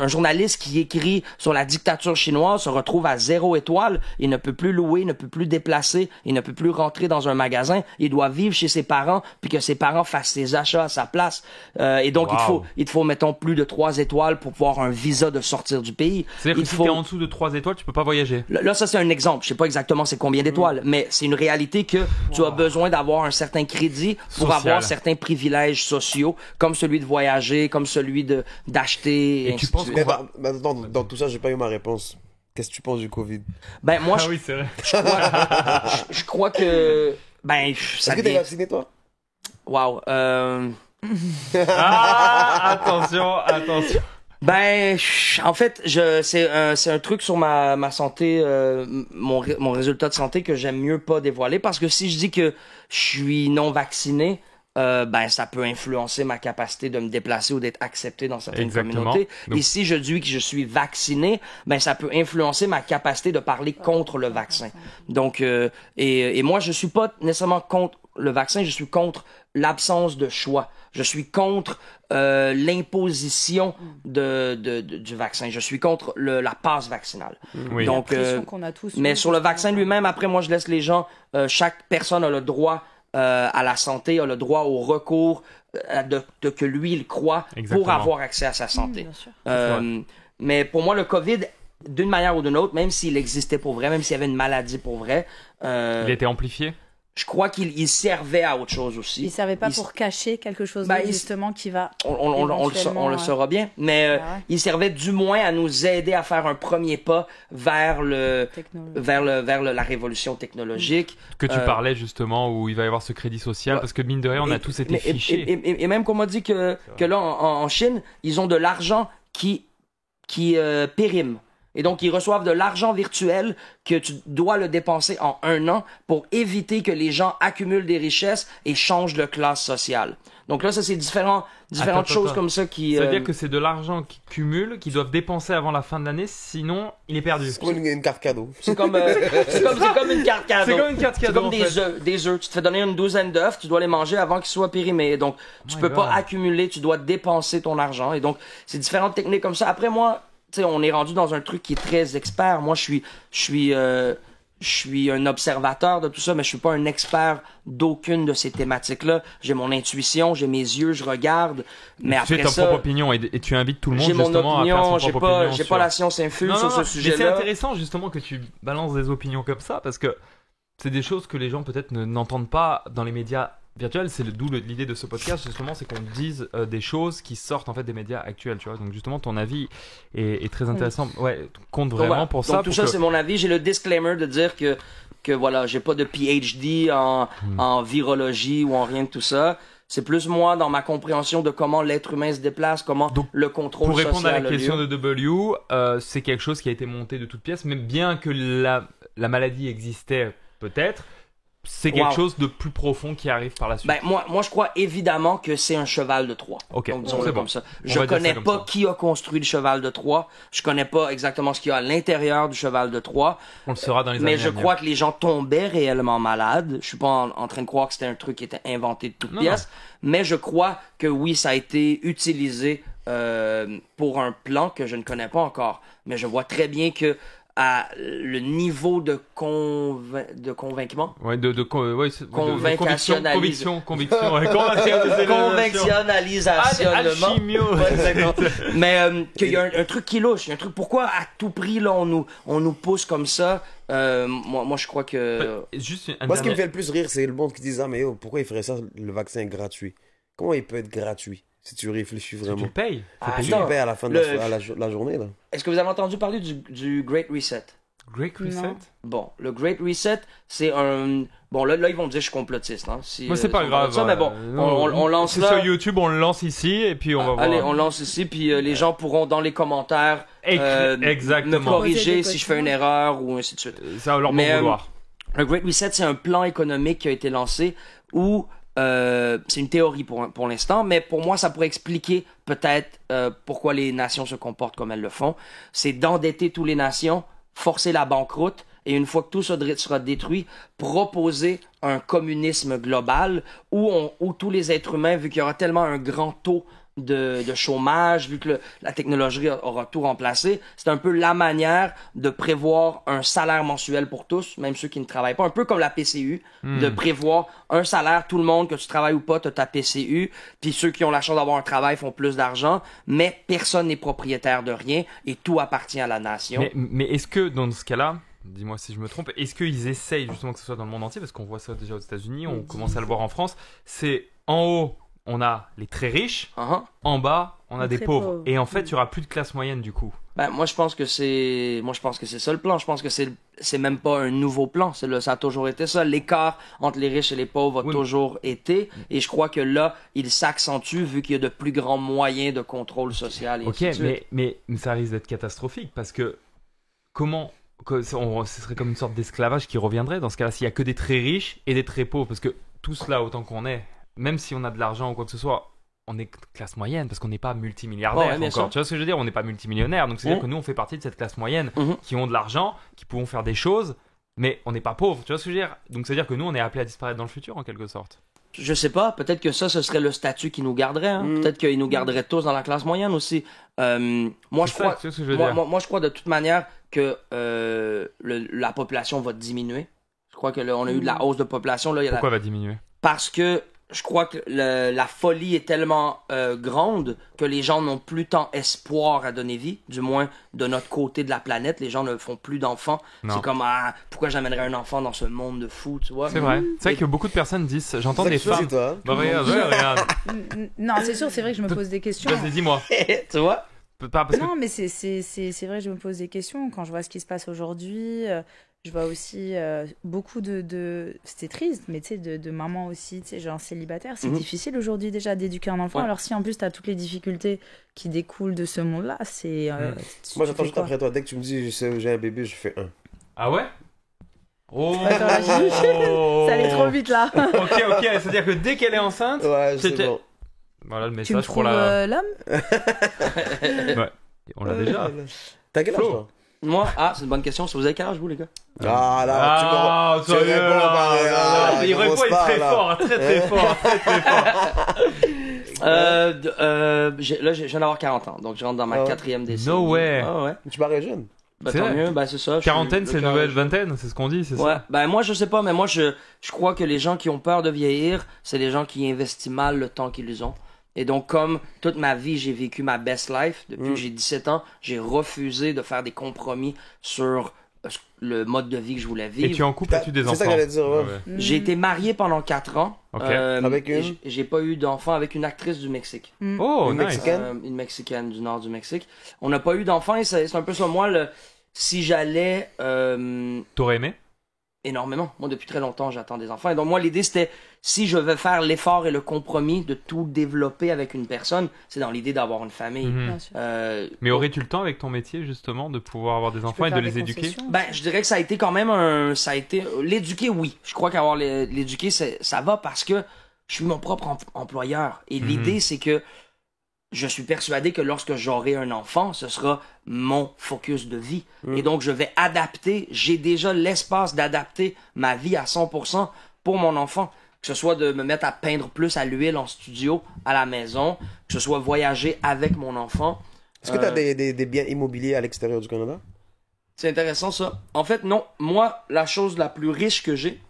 journaliste qui écrit sur la dictature chinoise se retrouve à 0 étoile, il ne peut plus louer, il ne peut plus déplacer, il ne peut plus rentrer dans un magasin, il doit vivre chez ses parents puis que ses parents fassent ses achats à sa place. Et donc il te faut mettons plus de 3 étoiles pour pouvoir un visa de sortir du pays. C'est-à-dire que si t'es en dessous de 3 étoiles, tu peux pas voyager. Là ça c'est un exemple, je sais pas exactement c'est combien d'étoiles, mais c'est une réalité que tu as besoin d'avoir un certain crédit pour avoir certains privilèges sociaux comme celui de voyager, comme celui d'acheter. Et tu penses dans tout ça, j'ai pas eu ma réponse. Qu'est-ce que tu penses du Covid? Ben moi, oui, c'est vrai. Je crois que Est-ce que t'es vacciné, toi? Wow. Attention. En fait, c'est un truc sur ma santé, mon résultat de santé que j'aime mieux pas dévoiler parce que si je dis que je suis non vacciné, ça peut influencer ma capacité de me déplacer ou d'être accepté dans certaines communautés. Donc... Et si je dis que je suis vacciné, ça peut influencer ma capacité de parler contre le vaccin. Donc, et moi, je suis pas nécessairement contre le vaccin, je suis contre l'absence de choix. Je suis contre l'imposition du vaccin. Je suis contre la passe vaccinale. Oui. Donc, qu'on a tous mais sur le vaccin lui-même, après, moi, je laisse les gens, chaque personne a le droit à la santé, a le droit au recours de que lui, il croit pour avoir accès à sa santé. Bien sûr. Mais pour moi, le COVID, d'une manière ou d'une autre, même s'il existait pour vrai, même s'il y avait une maladie pour vrai... il était amplifié? Je crois qu'il servait à autre chose aussi. Il servait pas pour cacher quelque chose d'autre, justement, qui va... On le saura bien, mais il servait du moins à nous aider à faire un premier pas vers la révolution technologique. Que tu parlais justement, où il va y avoir ce crédit social, parce que mine de rien, on a tous été fichés. Et même qu'on m'a dit que là, en Chine, ils ont de l'argent qui périme. Et donc, ils reçoivent de l'argent virtuel que tu dois le dépenser en 1 an pour éviter que les gens accumulent des richesses et changent de classe sociale. Donc là, ça, c'est différentes choses comme ça qui... Ça veut dire que c'est de l'argent qu'ils cumulent, qu'ils doivent dépenser avant la fin de l'année, sinon il est perdu. C'est comme une carte cadeau. C'est comme une carte cadeau. C'est comme une carte cadeau. C'est comme des œufs. Tu te fais donner une douzaine d'œufs, tu dois les manger avant qu'ils soient périmés. Donc, tu peux pas accumuler, tu dois dépenser ton argent. Et donc, c'est différentes techniques comme ça. Après, moi... Tu sais, on est rendu dans un truc qui est très expert. Moi, je suis un observateur de tout ça, mais je suis pas un expert d'aucune de ces thématiques-là. J'ai mon intuition, j'ai mes yeux, je regarde. Mais tu après as ta propre opinion et tu invites tout le monde justement à faire son propre opinion. J'ai pas la science infuse sur ce sujet-là. Mais c'est intéressant justement que tu balances des opinions comme ça parce que c'est des choses que les gens peut-être n'entendent pas dans les médias virtuel, c'est d'où l'idée de ce podcast justement, c'est qu'on dise des choses qui sortent en fait des médias actuels, tu vois. Donc justement ton avis est très intéressant, compte vraiment pour ça. Donc tout ça c'est mon avis, j'ai le disclaimer de dire que voilà, j'ai pas de PhD en virologie ou en rien de tout ça. C'est plus moi dans ma compréhension de comment l'être humain se déplace, comment donc, le contrôle social. Pour répondre à la question de W, c'est quelque chose qui a été monté de toutes pièces, mais bien que la maladie existait peut-être, c'est quelque chose de plus profond qui arrive par la suite. Ben, moi, je crois évidemment que c'est un cheval de Troie. Ok, donc disons-le comme ça. On je connais pas qui a construit le cheval de Troie. Je connais pas exactement ce qu'il y a à l'intérieur du cheval de Troie. On le saura dans les années. Mais je crois que les gens tombaient réellement malades. Je suis pas en train de croire que c'était un truc qui était inventé de toutes pièces. Mais je crois que oui, ça a été utilisé pour un plan que je ne connais pas encore. Mais je vois très bien que à le niveau de convaincement. Ouais, convictionnalisation. Mais qu'il y a un truc qui louche, il y a un truc. Pourquoi à tout prix là on nous pousse comme ça? Moi je crois que. Moi ce qui me fait le plus rire, c'est le monde qui dit mais pourquoi il ferait ça, le vaccin est gratuit? Comment il peut être gratuit? Si tu réfléchis vraiment. Tu le payes. Tu le payes à la fin de la journée. Là. Est-ce que vous avez entendu parler du Great Reset? Great Reset? Non. Bon, le Great Reset, c'est un... Bon, là, ils vont me dire que je suis complotiste. Hein, moi, c'est pas grave. Ça, mais bon, on lance c'est là. Sur YouTube, on le lance ici, et puis on va voir. Allez, on lance ici, puis les gens pourront, dans les commentaires, exactement. me corriger si je fais une erreur, ou ainsi de suite. Ça va leur vouloir. Le Great Reset, c'est un plan économique qui a été lancé où... c'est une théorie pour l'instant, mais pour moi, ça pourrait expliquer peut-être pourquoi les nations se comportent comme elles le font. C'est d'endetter toutes les nations, forcer la banqueroute, et une fois que tout sera détruit, proposer un communisme global où tous les êtres humains, vu qu'il y aura tellement un grand taux de chômage, vu que la technologie aura tout remplacé, c'est un peu la manière de prévoir un salaire mensuel pour tous, même ceux qui ne travaillent pas, un peu comme la PCU, de prévoir un salaire, tout le monde, que tu travailles ou pas, tu as ta PCU, puis ceux qui ont la chance d'avoir un travail font plus d'argent, mais personne n'est propriétaire de rien et tout appartient à la nation. Mais est-ce que dans ce cas-là, dis-moi si je me trompe, est-ce qu'ils essayent justement que ce soit dans le monde entier, parce qu'on voit ça déjà aux États-Unis, on commence à le voir en France, c'est en haut, on a les très riches, en bas, on a des pauvres. Et en fait, il y aura plus de classe moyenne du coup. Ben, moi, je pense que c'est ça le plan. Je pense que c'est même pas un nouveau plan. Ça a toujours été ça. L'écart entre les riches et les pauvres a toujours été. Et je crois que là, il s'accentue vu qu'il y a de plus grands moyens de contrôle social. Et mais ça risque d'être catastrophique parce que ce serait comme une sorte d'esclavage qui reviendrait dans ce cas-là s'il y a que des très riches et des très pauvres. Parce que tous là, autant qu'on est, même si on a de l'argent ou quoi que ce soit, on est classe moyenne parce qu'on n'est pas multimilliardaire encore. Tu vois ce que je veux dire? On n'est pas multimillionnaire. Donc c'est-à-dire que nous, on fait partie de cette classe moyenne qui ont de l'argent, qui pourront faire des choses, mais on n'est pas pauvre, tu vois ce que je veux dire? Donc c'est à dire que nous on est appelés à disparaître dans le futur en quelque sorte. Je sais pas, peut-être que ça, ce serait le statut qui nous garderait. Hein. Peut-être qu'il nous garderait tous dans la classe moyenne aussi. Moi, je crois, tu sais ce que je veux dire. moi, je crois de toute manière que la population va diminuer. Je crois que là, on a eu de la hausse de population. Là, Pourquoi va diminuer? Parce que je crois que la folie est tellement grande que les gens n'ont plus tant espoir à donner vie, du moins de notre côté de la planète. Les gens ne font plus d'enfants. Non. C'est comme, pourquoi j'amènerais un enfant dans ce monde de fou, tu vois? C'est vrai. C'est vrai que beaucoup de personnes disent, j'entends des C'est femmes. toi. Bah regarde. Non, c'est sûr, c'est vrai que je me pose des questions. Vas-y, dis-moi. Tu vois? Parce que Non, mais c'est vrai que je me pose des questions. Quand je vois ce qui se passe aujourd'hui, je vois aussi beaucoup de... C'était triste, mais tu sais, de mamans aussi, tu sais, genre célibataires. C'est difficile aujourd'hui déjà d'éduquer un enfant. Ouais. Alors si en plus tu as toutes les difficultés qui découlent de ce monde-là, c'est... Moi, j'attends juste après toi. Dès que tu me dis j'ai un bébé, je fais un. Ah ouais? Oh. Attends, là, ça allait trop vite là. Ok, c'est-à-dire que dès qu'elle est enceinte, Ouais, c'est c'était- bon. voilà le Tu me message pour trouves la. l'homme? Ouais. On l'a déjà. T'as quel âge, Flo. toi? Moi, c'est une bonne question. Vous avez quel âge, vous, les gars? Ah, là, Ah, tu me sérieux, réponds par... là. Il commence répond pas, très là. fort, très fort. Là, je viens d'avoir 40 ans, donc je rentre dans ma Ah ouais. 4e décennie. No way. Ah ouais. Tu parais jeune. Ben, C'est tant vrai. mieux, ben c'est ça. je suis- Quarantaine, le c'est cœur- nouvelle vingtaine, c'est ce qu'on dit, c'est Ouais, ça? ben moi je sais pas, mais moi je crois que les gens qui ont peur de vieillir, c'est les gens qui investissent mal le temps qu'ils ont. Et donc comme toute ma vie j'ai vécu ma best life, depuis que j'ai 17 ans, j'ai refusé de faire des compromis sur le mode de vie que je voulais vivre. Et tu es en couple, as-tu des enfants? C'est ça que j'allais dire, ouais. J'ai été marié pendant 4 ans. Ok. Avec une? et j'ai pas eu d'enfant avec une actrice du Mexique. Oh, Une nice. Mexicaine? Une Mexicaine du nord du Mexique. On n'a pas eu d'enfant et c'est un peu ça. Moi, si j'allais T'aurais aimé? énormément. Moi, depuis très longtemps, j'attends des enfants. Et donc, moi, l'idée, c'était, si je veux faire l'effort et le compromis de tout développer avec une personne, c'est dans l'idée d'avoir une famille. Mhm. Bien sûr. Mais aurais-tu le temps avec ton métier, justement, de pouvoir avoir des Tu peux enfants et de faire les des éduquer? concessions. Ben, je dirais que ça a été quand même l'éduquer, oui. Je crois qu'avoir l'éduquer, ça va parce que je suis mon propre employeur. Et l'idée, c'est que je suis persuadé que lorsque j'aurai un enfant, ce sera mon focus de vie. Et donc, je vais adapter, j'ai déjà l'espace d'adapter ma vie à 100% pour mon enfant. Que ce soit de me mettre à peindre plus à l'huile en studio, à la maison, que ce soit voyager avec mon enfant. Est-ce que t'as des biens immobiliers à l'extérieur du Canada? C'est intéressant ça. En fait, non. Moi, la chose la plus riche que j'ai,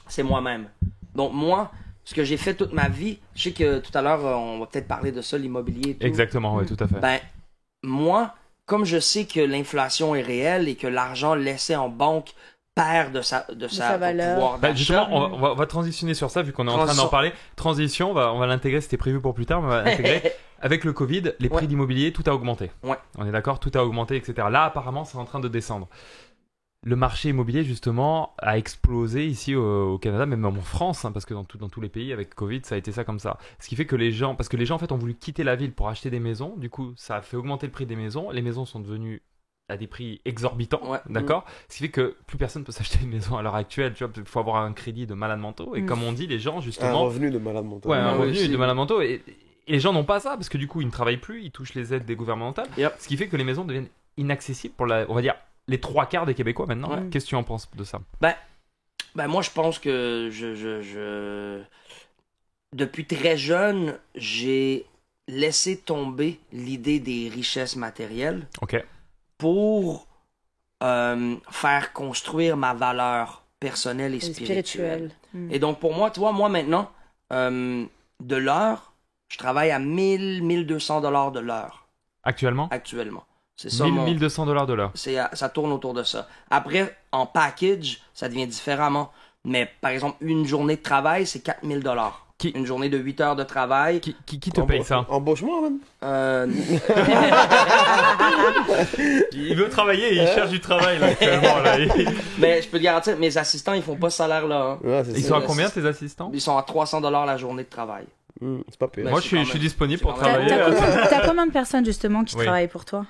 c'est moi-même. Donc moi, ce que j'ai fait toute ma vie, je sais que tout à l'heure, on va peut-être parler de ça, l'immobilier et tout. Exactement, oui, tout à fait. Ben, moi, comme je sais que l'inflation est réelle et que l'argent laissé en banque perd de sa valeur. pouvoir Bah, d'achat. justement, on va transitionner sur ça, vu qu'on est en train d'en Transition. parler. Transition, on va l'intégrer, c'était prévu pour plus tard, mais on va l'intégrer. Avec le Covid, les prix Ouais. d'immobilier, tout a augmenté. Ouais. On est d'accord, tout a augmenté, etc. Là, apparemment, c'est en train de descendre. Le marché immobilier, justement, a explosé ici au Canada, même en France, hein, parce que dans tous les pays, avec Covid, ça a été ça comme ça. Ce qui fait que parce que les gens, en fait, ont voulu quitter la ville pour acheter des maisons. Du coup, ça a fait augmenter le prix des maisons. Les maisons sont devenues à des prix exorbitants, Ouais. d'accord? Ce qui fait que plus personne peut s'acheter une maison à l'heure actuelle, tu vois, il faut avoir un crédit de malade mentaux. Et comme on dit, les gens, Un justement... revenu de malade mental. Ouais, un Ouais, revenu c'est- de malade mentaux. Et les gens n'ont pas ça, parce que du coup, ils ne travaillent plus, ils touchent les aides des gouvernementales. Yep. Ce qui fait que les maisons deviennent inaccessibles pour, on va dire, les 3/4 des Québécois maintenant. Ouais. Qu'est-ce que tu en penses de ça? Ben moi, je pense que depuis très jeune, j'ai laissé tomber l'idée des richesses matérielles Ok. pour faire construire ma valeur personnelle et Et spirituelle. spirituel. Et donc pour moi, tu vois, moi maintenant, de l'heure, je travaille à 1200 $ de l'heure Actuellement? actuellement. C'est ça 1000, mon... 1200 $ de l'heure. Ça tourne autour de ça. Après, en package, ça devient différemment. Mais par exemple, une journée de travail, c'est 4000 $. Qui- Une journée de 8 heures de travail. Qui te paye ça? Embauche-moi, man. Il veut travailler et il cherche du travail là, actuellement. Là. Mais je peux te garantir, mes assistants, ils font pas ce salaire-là. hein. Ouais, c'est Ils ça. sont à combien tes assistants? Ils sont à 300 $ la journée de travail. C'est pas pire. Ben, Moi c'est je quand suis même- disponible c'est pour quand même- travailler. T'as combien de personnes justement qui Oui. travaillent pour toi?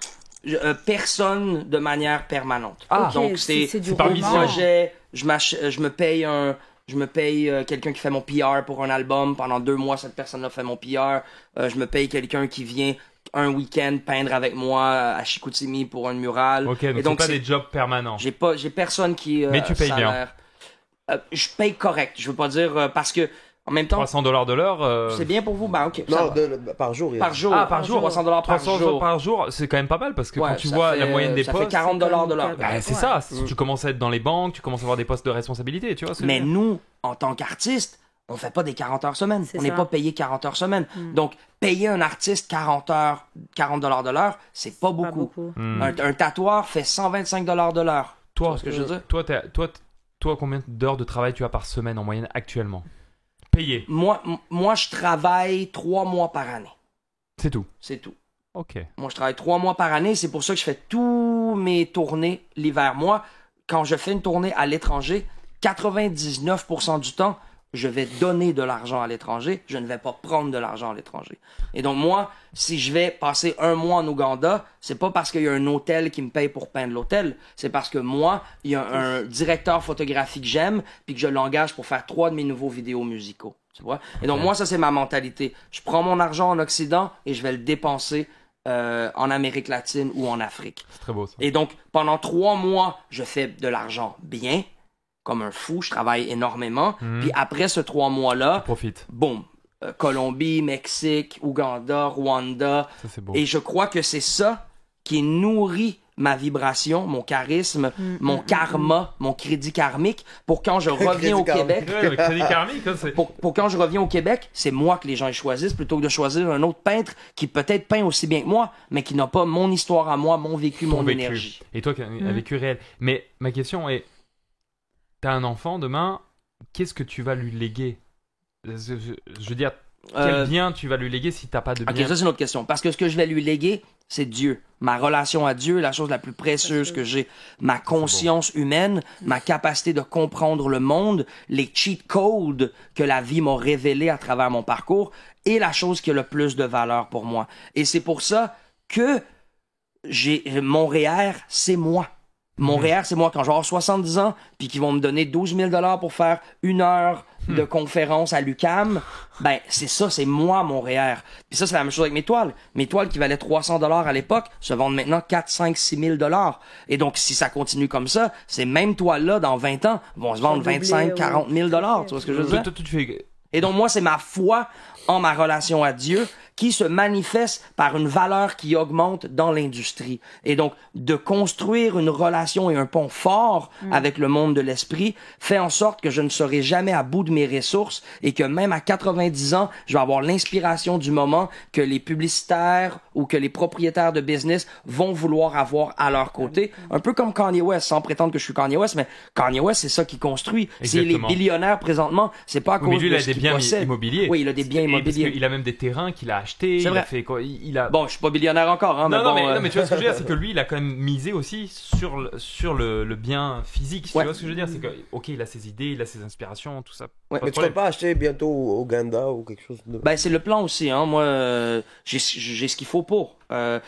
Personne de manière permanente. Ah, donc ok, c'est du par roulement. mission. projet. Je me paye quelqu'un qui fait mon PR pour un album. Pendant 2 mois, cette personne-là fait mon PR. Je me paye quelqu'un qui vient un week-end peindre avec moi à Chicoutimi pour un mural. Ok, Et donc c'est pas des jobs permanents. J'ai personne qui. Mais tu payes bien. Je paye correct. Je veux pas dire parce que en même temps. $300 de l'heure. C'est bien pour vous, bah ok. Non, par jour. Par jour. Ah, par jour. $300 par 300 jour. par jour, c'est quand même pas mal parce que Ouais, quand tu ça vois fait- la moyenne des ça postes. fait $40 de l'heure. Bah, c'est Ouais. ça. Tu commences à être dans les banques, tu commences à avoir des postes de responsabilité, tu vois. ce que je Mais veux dire. nous, en tant qu'artistes, on fait pas des 40 heures semaine. C'est On n'est ça. pas payé 40 heures semaine. Donc, payer un artiste 40 heures, $40 de l'heure, c'est pas Pas beaucoup. beaucoup. Hmm. Un tatoueur fait $125 de l'heure. Tu vois Toi, ce que je veux dire? toi, combien d'heures de travail tu as par semaine en moyenne actuellement? Payé, Moi, je travaille 3 mois par année. c'est tout. C'est tout. Ok. Moi, je travaille 3 mois par année. C'est pour ça que je fais tous mes tournées l'hiver. Moi, quand je fais une tournée à l'étranger, 99% du temps, je vais donner de l'argent à l'étranger. Je ne vais pas prendre de l'argent à l'étranger. Et donc, moi, si je vais passer un mois en Ouganda, c'est pas parce qu'il y a un hôtel qui me paye pour peindre l'hôtel. C'est parce que moi, il y a un directeur photographique que j'aime, puis que je l'engage pour faire 3 de mes nouveaux vidéos musicaux. Tu vois? Et donc, moi, ça, c'est ma mentalité. Je prends mon argent en Occident et je vais le dépenser en Amérique latine ou en Afrique. C'est très beau ça. Et donc, pendant 3 mois, je fais de l'argent bien, comme un fou, je travaille énormément. Puis après ce 3 mois-là, Profite. boum, Colombie, Mexique, Ouganda, Rwanda. Ça, c'est beau. Et je crois que c'est ça qui nourrit ma vibration, mon charisme, mon karma, mon crédit karmique, pour quand je reviens au Crédit Québec. Ouais, le crédit karmique, ça, c'est. Pour quand je reviens au Québec, c'est moi que les gens choisissent plutôt que de choisir un autre peintre qui peut-être peint aussi bien que moi, mais qui n'a pas mon histoire à moi, mon vécu, Ton mon vécu. énergie. Et toi qui as un vécu réel. Mais ma question est, t'as un enfant demain, qu'est-ce que tu vas lui léguer? Je veux dire, quel bien tu vas lui léguer si t'as pas de Ok, bien? ça c'est une autre question. Parce que ce que je vais lui léguer, c'est Dieu. Ma relation à Dieu est la chose la plus précieuse que j'ai. Ma conscience humaine, ma capacité de comprendre le monde, les cheat codes que la vie m'a révélés à travers mon parcours est la chose qui a le plus de valeur pour moi. Et c'est pour ça que Montréal, c'est moi. Montréal, c'est moi quand je vais avoir 70 ans, puis qu'ils vont me donner 12 000 $ pour faire 1 heure de conférence à l'UQAM, ben c'est ça, c'est moi Montréal. Puis ça, c'est la même chose avec mes toiles. Mes toiles qui valaient 300 $ à l'époque se vendent maintenant 4, 5, 6 000 $. Et donc, si ça continue comme ça, ces mêmes toiles-là, dans 20 ans, vont se vendre 25, 40 000 $. Tu vois ce que je veux dire? Toi, tu fais. Et donc, moi, c'est ma foi en ma relation à Dieu qui se manifeste par une valeur qui augmente dans l'industrie. Et donc, de construire une relation et un pont fort avec le monde de l'esprit fait en sorte que je ne serai jamais à bout de mes ressources et que même à 90 ans, je vais avoir l'inspiration du moment que les publicitaires ou que les propriétaires de business vont vouloir avoir à leur côté. Un peu comme Kanye West, sans prétendre que je suis Kanye West, mais Kanye West, c'est ça qui construit. C'est les Exactement. billionnaires présentement. C'est pas à Oui, mais cause lui, il de a ce des qu'il biens possède. immobiliers. Oui, il a des biens Et parce immobiliers. qu'il a même des terrains qu'il a achetés. C'est Il vrai. a fait quoi? Il a. Bon, je suis pas billionnaire encore, hein, Non, mais bon. non, mais tu vois ce que je veux dire, c'est que lui, il a quand même misé aussi sur le bien physique. Ouais. Tu vois ce que je veux dire, c'est que, ok, il a ses idées, il a ses inspirations, tout ça. Ouais. Pas de Mais tu problème. peux pas acheter bientôt au Ouganda ou quelque chose de... Ben, c'est le plan aussi, hein. Moi, j'ai ce qu'il faut pour. Mais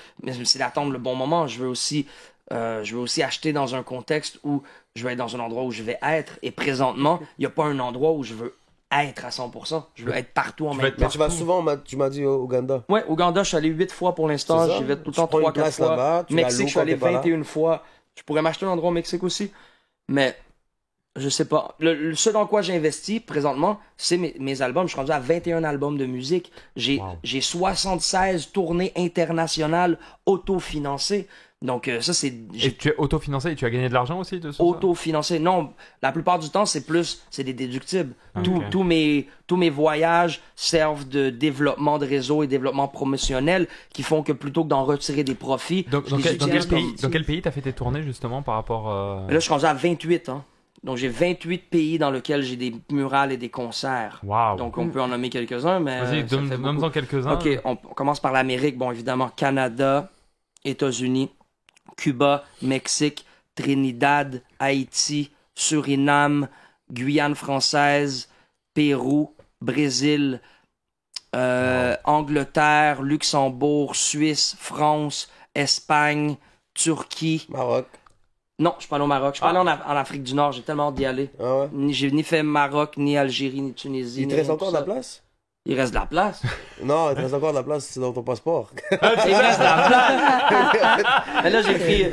c'est d'attendre le bon moment. Je veux aussi acheter dans un contexte où je vais être dans un endroit où je vais être. Et présentement, il n'y a pas un endroit où je veux être à 100%. Je veux être partout en Tu vas même être temps. Mais tu vas souvent, tu m'as dit au Ouganda. Ouais, Ouganda, je suis allé 8 fois pour l'instant. C'est ça. J'y vais tout le Tu temps prends une 3-4 place fois. là-bas, tu la Mexique, loues je suis allé quand t'es pas là. 21 fois. Je pourrais m'acheter un endroit au Mexique aussi. Mais je sais pas. Ce dans quoi j'ai investi présentement, c'est mes albums. Je suis rendu à 21 albums de musique. J'ai 76 tournées internationales autofinancées. Donc ça, c'est... Et tu es autofinancé et tu as gagné de l'argent aussi de ça? Autofinancé. Non, la plupart du temps, c'est des déductibles. Ok. Tous mes voyages servent de développement de réseau et développement promotionnel qui font que plutôt que d'en retirer des profits, Donc, je les utilise comme- dans quel pays t'as fait tes tournées justement par rapport. Là, je suis rendu à 28, hein. Donc, j'ai 28 pays dans lesquels j'ai des murales et des concerts. Waouh! Donc, on peut en nommer quelques-uns, mais... Vas-y, ça fait donne-en beaucoup. quelques-uns. OK, on commence par l'Amérique. Bon, évidemment, Canada, États-Unis, Cuba, Mexique, Trinidad, Haïti, Suriname, Guyane française, Pérou, Brésil, Angleterre, Luxembourg, Suisse, France, Espagne, Turquie. Maroc. Non, je suis pas allé au Maroc. Je suis pas allé en Afrique du Nord. J'ai tellement hâte d'y aller. Ah ouais. J'ai ni fait Maroc, ni Algérie, ni Tunisie. Il te ni reste rien encore de de tout la ça. place? Il reste de la place. Non, il te reste encore de la place dans ton passeport. Il reste de la place. Mais là, j'ai pris...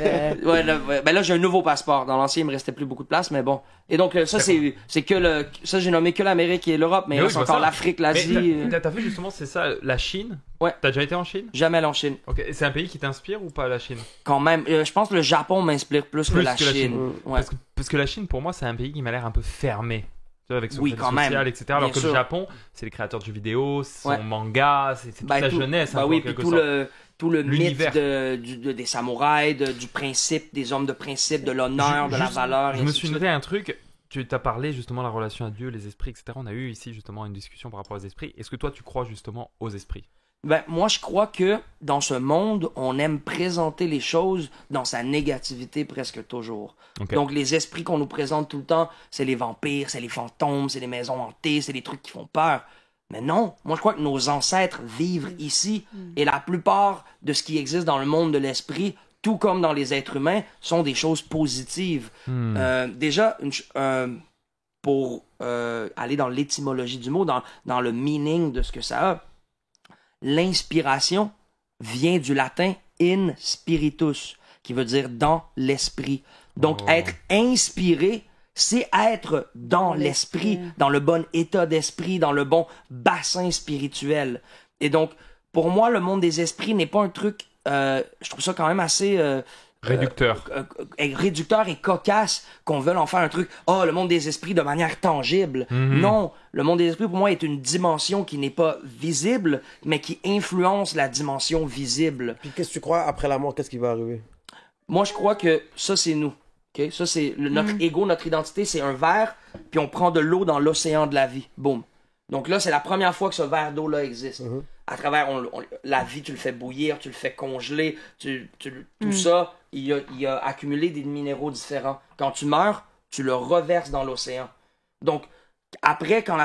ben là, j'ai un nouveau passeport. Dans l'ancien, il me restait plus beaucoup de place, mais bon. Et donc, ça, c'est que ça, j'ai nommé que l'Amérique et l'Europe, mais il reste encore l'Afrique, l'Asie. Mais t'as fait justement, c'est ça, la Chine? Ouais. T'as déjà été en Chine? Jamais allé en Chine. Ok. C'est un pays qui t'inspire ou pas, la Chine? Quand même. Je pense que le Japon m'inspire plus que la Chine. Ouais. Parce que la Chine, pour moi, c'est un pays qui m'a l'air un peu fermé. Avec son quand même. social, etc. Alors que le Japon, c'est les créateurs de jeux vidéo, son manga, c'est toute la jeunesse. Oui, puis tout le mythe des samouraïs, du principe, des hommes de principe, de l'honneur, de la valeur. Je me suis noté un truc. Tu t'as parlé justement de la relation à Dieu, les esprits, etc. On a eu ici justement une discussion par rapport aux esprits. Est-ce que toi, tu crois justement aux esprits? Ben, moi, je crois que dans ce monde, on aime présenter les choses dans sa négativité presque toujours. Okay. Donc, les esprits qu'on nous présente tout le temps, c'est les vampires, c'est les fantômes, c'est les maisons hantées, c'est les trucs qui font peur. Mais non, moi, je crois que nos ancêtres vivent ici et la plupart de ce qui existe dans le monde de l'esprit, tout comme dans les êtres humains, sont des choses positives. Déjà, pour aller dans l'étymologie du mot, dans le meaning de ce que ça a, l'inspiration vient du latin in spiritus, qui veut dire dans l'esprit. Donc, être inspiré, c'est être dans l'esprit, dans le bon état d'esprit, dans le bon bassin spirituel. Et donc, pour moi, le monde des esprits n'est pas un truc, je trouve ça quand même assez... réducteur et cocasse qu'on veuille en faire un truc le monde des esprits de manière tangible. Non, le monde des esprits pour moi est une dimension qui n'est pas visible mais qui influence la dimension visible. Puis qu'est-ce que tu crois après la mort, qu'est-ce qui va arriver? Moi je crois que ça c'est nous. Okay? Ça c'est notre ego, notre identité, c'est un verre puis on prend de l'eau dans l'océan de la vie. Boum. Donc là c'est la première fois que ce verre d'eau là existe. À travers la vie, tu le fais bouillir, tu le fais congeler, tout ça, il a accumulé des minéraux différents. Quand tu meurs, tu le reverses dans l'océan. Donc, après, quand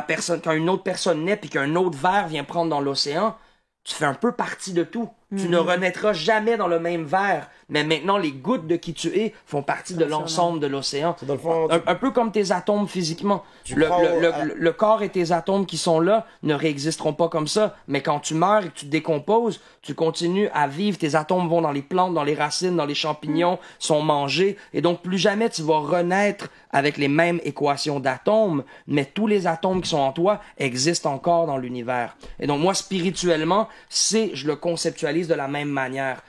une autre personne naît puis qu'un autre verre vient prendre dans l'océan, tu fais un peu partie de tout. Tu ne renaîtras jamais dans le même verre. Mais maintenant, les gouttes de qui tu es font partie de l'ensemble de l'océan. Dans le fond, un peu comme tes atomes physiquement. Le corps et tes atomes qui sont là ne réexisteront pas comme ça. Mais quand tu meurs et que tu te décomposes, tu continues à vivre. Tes atomes vont dans les plantes, dans les racines, dans les champignons, sont mangés. Et donc, plus jamais tu vas renaître avec les mêmes équations d'atomes. Mais tous les atomes qui sont en toi existent encore dans l'univers. Et donc, moi, spirituellement, je le conceptualise de la même manière.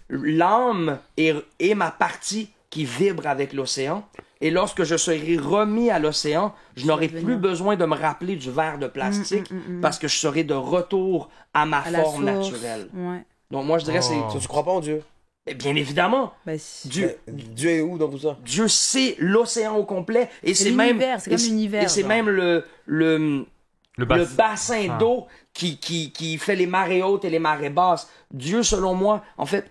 L'âme est ma partie qui vibre avec l'océan. Et lorsque je serai remis à l'océan, je n'aurai plus besoin de me rappeler du verre de plastique parce que je serai de retour à ma forme naturelle. Ouais. Donc moi, je dirais Tu crois pas en Dieu? Bien évidemment. Dieu est où dans tout ça? Dieu, c'est l'océan au complet. Et c'est même... C'est comme l'univers. Et c'est même le bassin d'eau qui fait les marées hautes et les marées basses. Dieu, selon moi, en fait,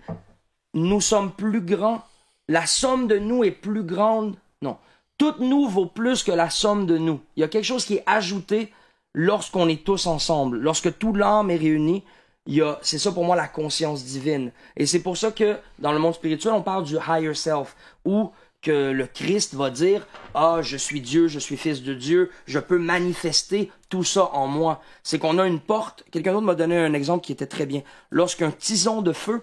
nous sommes plus grands. La somme de nous est plus grande. Non. Tout nous vaut plus que la somme de nous. Il y a quelque chose qui est ajouté lorsqu'on est tous ensemble. Lorsque tout l'âme est réunie, c'est ça pour moi la conscience divine. Et c'est pour ça que dans le monde spirituel, on parle du higher self, où que le Christ va dire « je suis Dieu, je suis fils de Dieu, je peux manifester tout ça en moi. » C'est qu'on a une porte. Quelqu'un d'autre m'a donné un exemple qui était très bien. Lorsqu'un tison de feu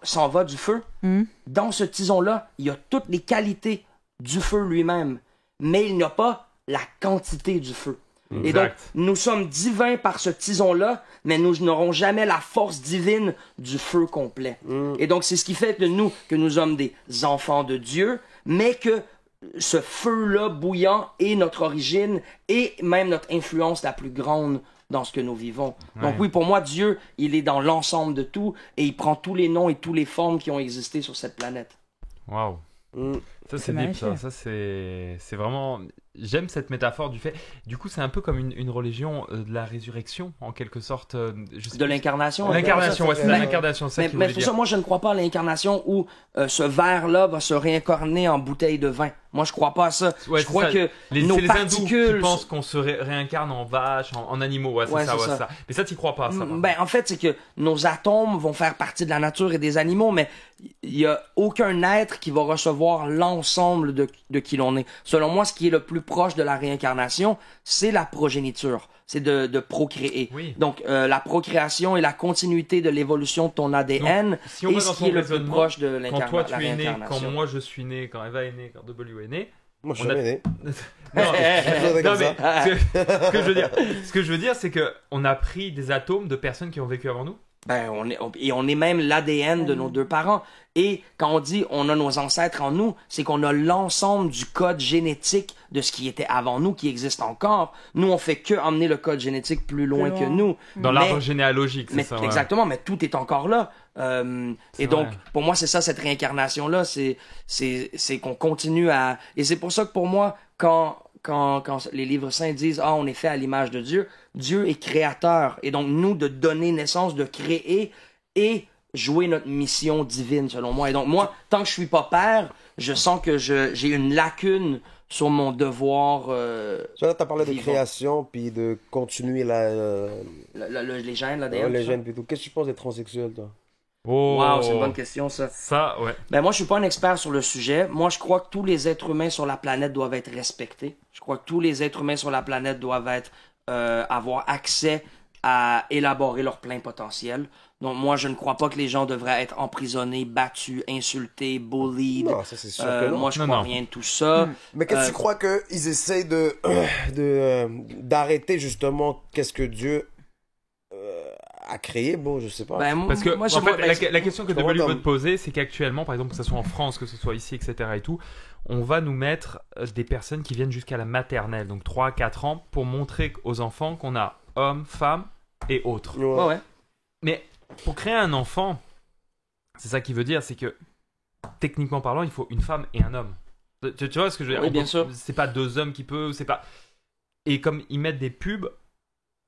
s'en va du feu, dans ce tison-là, il y a toutes les qualités du feu lui-même, mais il n'a pas la quantité du feu. Exact. Et donc, nous sommes divins par ce tison-là, mais nous n'aurons jamais la force divine du feu complet. Et donc, c'est ce qui fait que nous sommes des enfants de Dieu, mais que ce feu-là bouillant est notre origine et même notre influence la plus grande dans ce que nous vivons. Ouais. Donc oui, pour moi, Dieu, il est dans l'ensemble de tout et il prend tous les noms et toutes les formes qui ont existé sur cette planète. Waouh. Ça c'est deep, ça c'est vraiment... J'aime cette métaphore du fait... Du coup, c'est un peu comme une religion de la résurrection, en quelque sorte. De l'incarnation. L'incarnation, ouais, c'est l'incarnation. Mais pour ça, moi, je ne crois pas à l'incarnation où ce verre-là va se réincarner en bouteille de vin. Moi, je crois pas à ça. Ouais, je crois que nos particules... C'est les hindous qui pensent qu'on se réincarne en vache, en animaux. Ouais, c'est ça. Mais ça, tu crois pas, ça. En fait, c'est que nos atomes vont faire partie de la nature et des animaux, mais il y a aucun être qui va recevoir l'ensemble de qui l'on est. Selon moi, ce qui est le plus plus proche de la réincarnation, c'est la progéniture, c'est de procréer. Oui. Donc la procréation et la continuité de l'évolution de ton ADN Donc, si on est va ce dans qui ton est le plus raisonnement, proche de quand la toi tu es né, réincarnation. quand moi je suis né, quand Eva est née, quand W est né. Moi, je suis jamais né. Non, Je suis non, comme mais ça. ce que je veux dire, c'est que on a pris des atomes de personnes qui ont vécu avant nous. Ben, on est même l'ADN de nos deux parents. Et quand on dit on a nos ancêtres en nous, c'est qu'on a l'ensemble du code génétique de ce qui était avant nous, qui existe encore. Nous, on fait que emmener le code génétique plus loin que nous. Dans Mais- l'arbre généalogique, c'est mais, ça. Ouais. exactement, mais tout est encore là. Et donc, vrai. pour moi, c'est ça, cette réincarnation-là, c'est qu'on continue à... Et c'est pour ça que pour moi, quand les livres saints disent « Ah, on est fait à l'image de Dieu », Dieu est créateur. Et donc, nous, de donner naissance, de créer et jouer notre mission divine, selon moi. Et donc, moi, tant que je suis pas père, je sens que j'ai une lacune sur mon devoir... Tu as parlé de vivant. création, puis de continuer les gènes, l'ADN. les tout ça. gènes, puis tout. Qu'est-ce que tu penses des transsexuels, toi? Oh. Wow, c'est une bonne question, ça. Ça, ouais. Ben moi, je suis pas un expert sur le sujet. Moi, je crois que tous les êtres humains sur la planète doivent être respectés. Je crois que tous les êtres humains sur la planète doivent avoir accès à élaborer leur plein potentiel. Donc moi, je ne crois pas que les gens devraient être emprisonnés, battus, insultés, bullied. Non, ça, c'est sûr que non. Moi, je Non, crois non. rien de tout ça. Mais qu'est-ce que tu crois qu'ils essayent d'arrêter justement qu'est-ce que Dieu a créé? Bon, je sais pas. Ben, Parce que moi, en fait, ben, la question que je W comprends veut te poser, c'est qu'actuellement, par exemple, que ce soit en France, que ce soit ici, etc. et tout, on va nous mettre des personnes qui viennent jusqu'à la maternelle, donc 3-4 ans, pour montrer aux enfants qu'on a hommes, femmes et autres. ouais, ouais. Mais pour créer un enfant, c'est ça qui veut dire, c'est que techniquement parlant, il faut une femme et un homme. Tu vois ce que je veux dire? Oui, bien sûr. C'est pas deux hommes qui peuvent, c'est pas. Et comme ils mettent des pubs,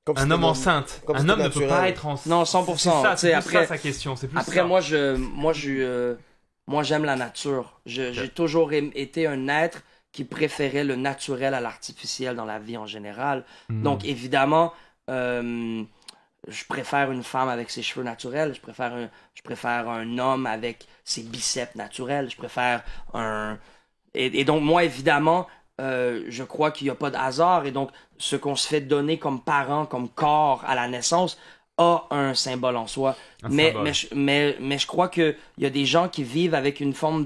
Comme un c'était homme dans- enceinte, comme un c'était homme ne peut naturel. pas être enceinte. Non, 100%. C'est ça, Tu sais, c'est plus après- ça sa question. C'est plus Après, ça. moi, j'aime la nature. J'ai toujours été un être qui préférait le naturel à l'artificiel dans la vie en général. Donc, évidemment, je préfère une femme avec ses cheveux naturels. Je préfère un homme avec ses biceps naturels. Je préfère un... Et donc, moi, évidemment, je crois qu'il n'y a pas de hasard. Et donc, ce qu'on se fait donner comme parent, comme corps à la naissance, a un symbole en soi. Un Mais symbole. mais je crois qu'il y a des gens qui vivent avec une forme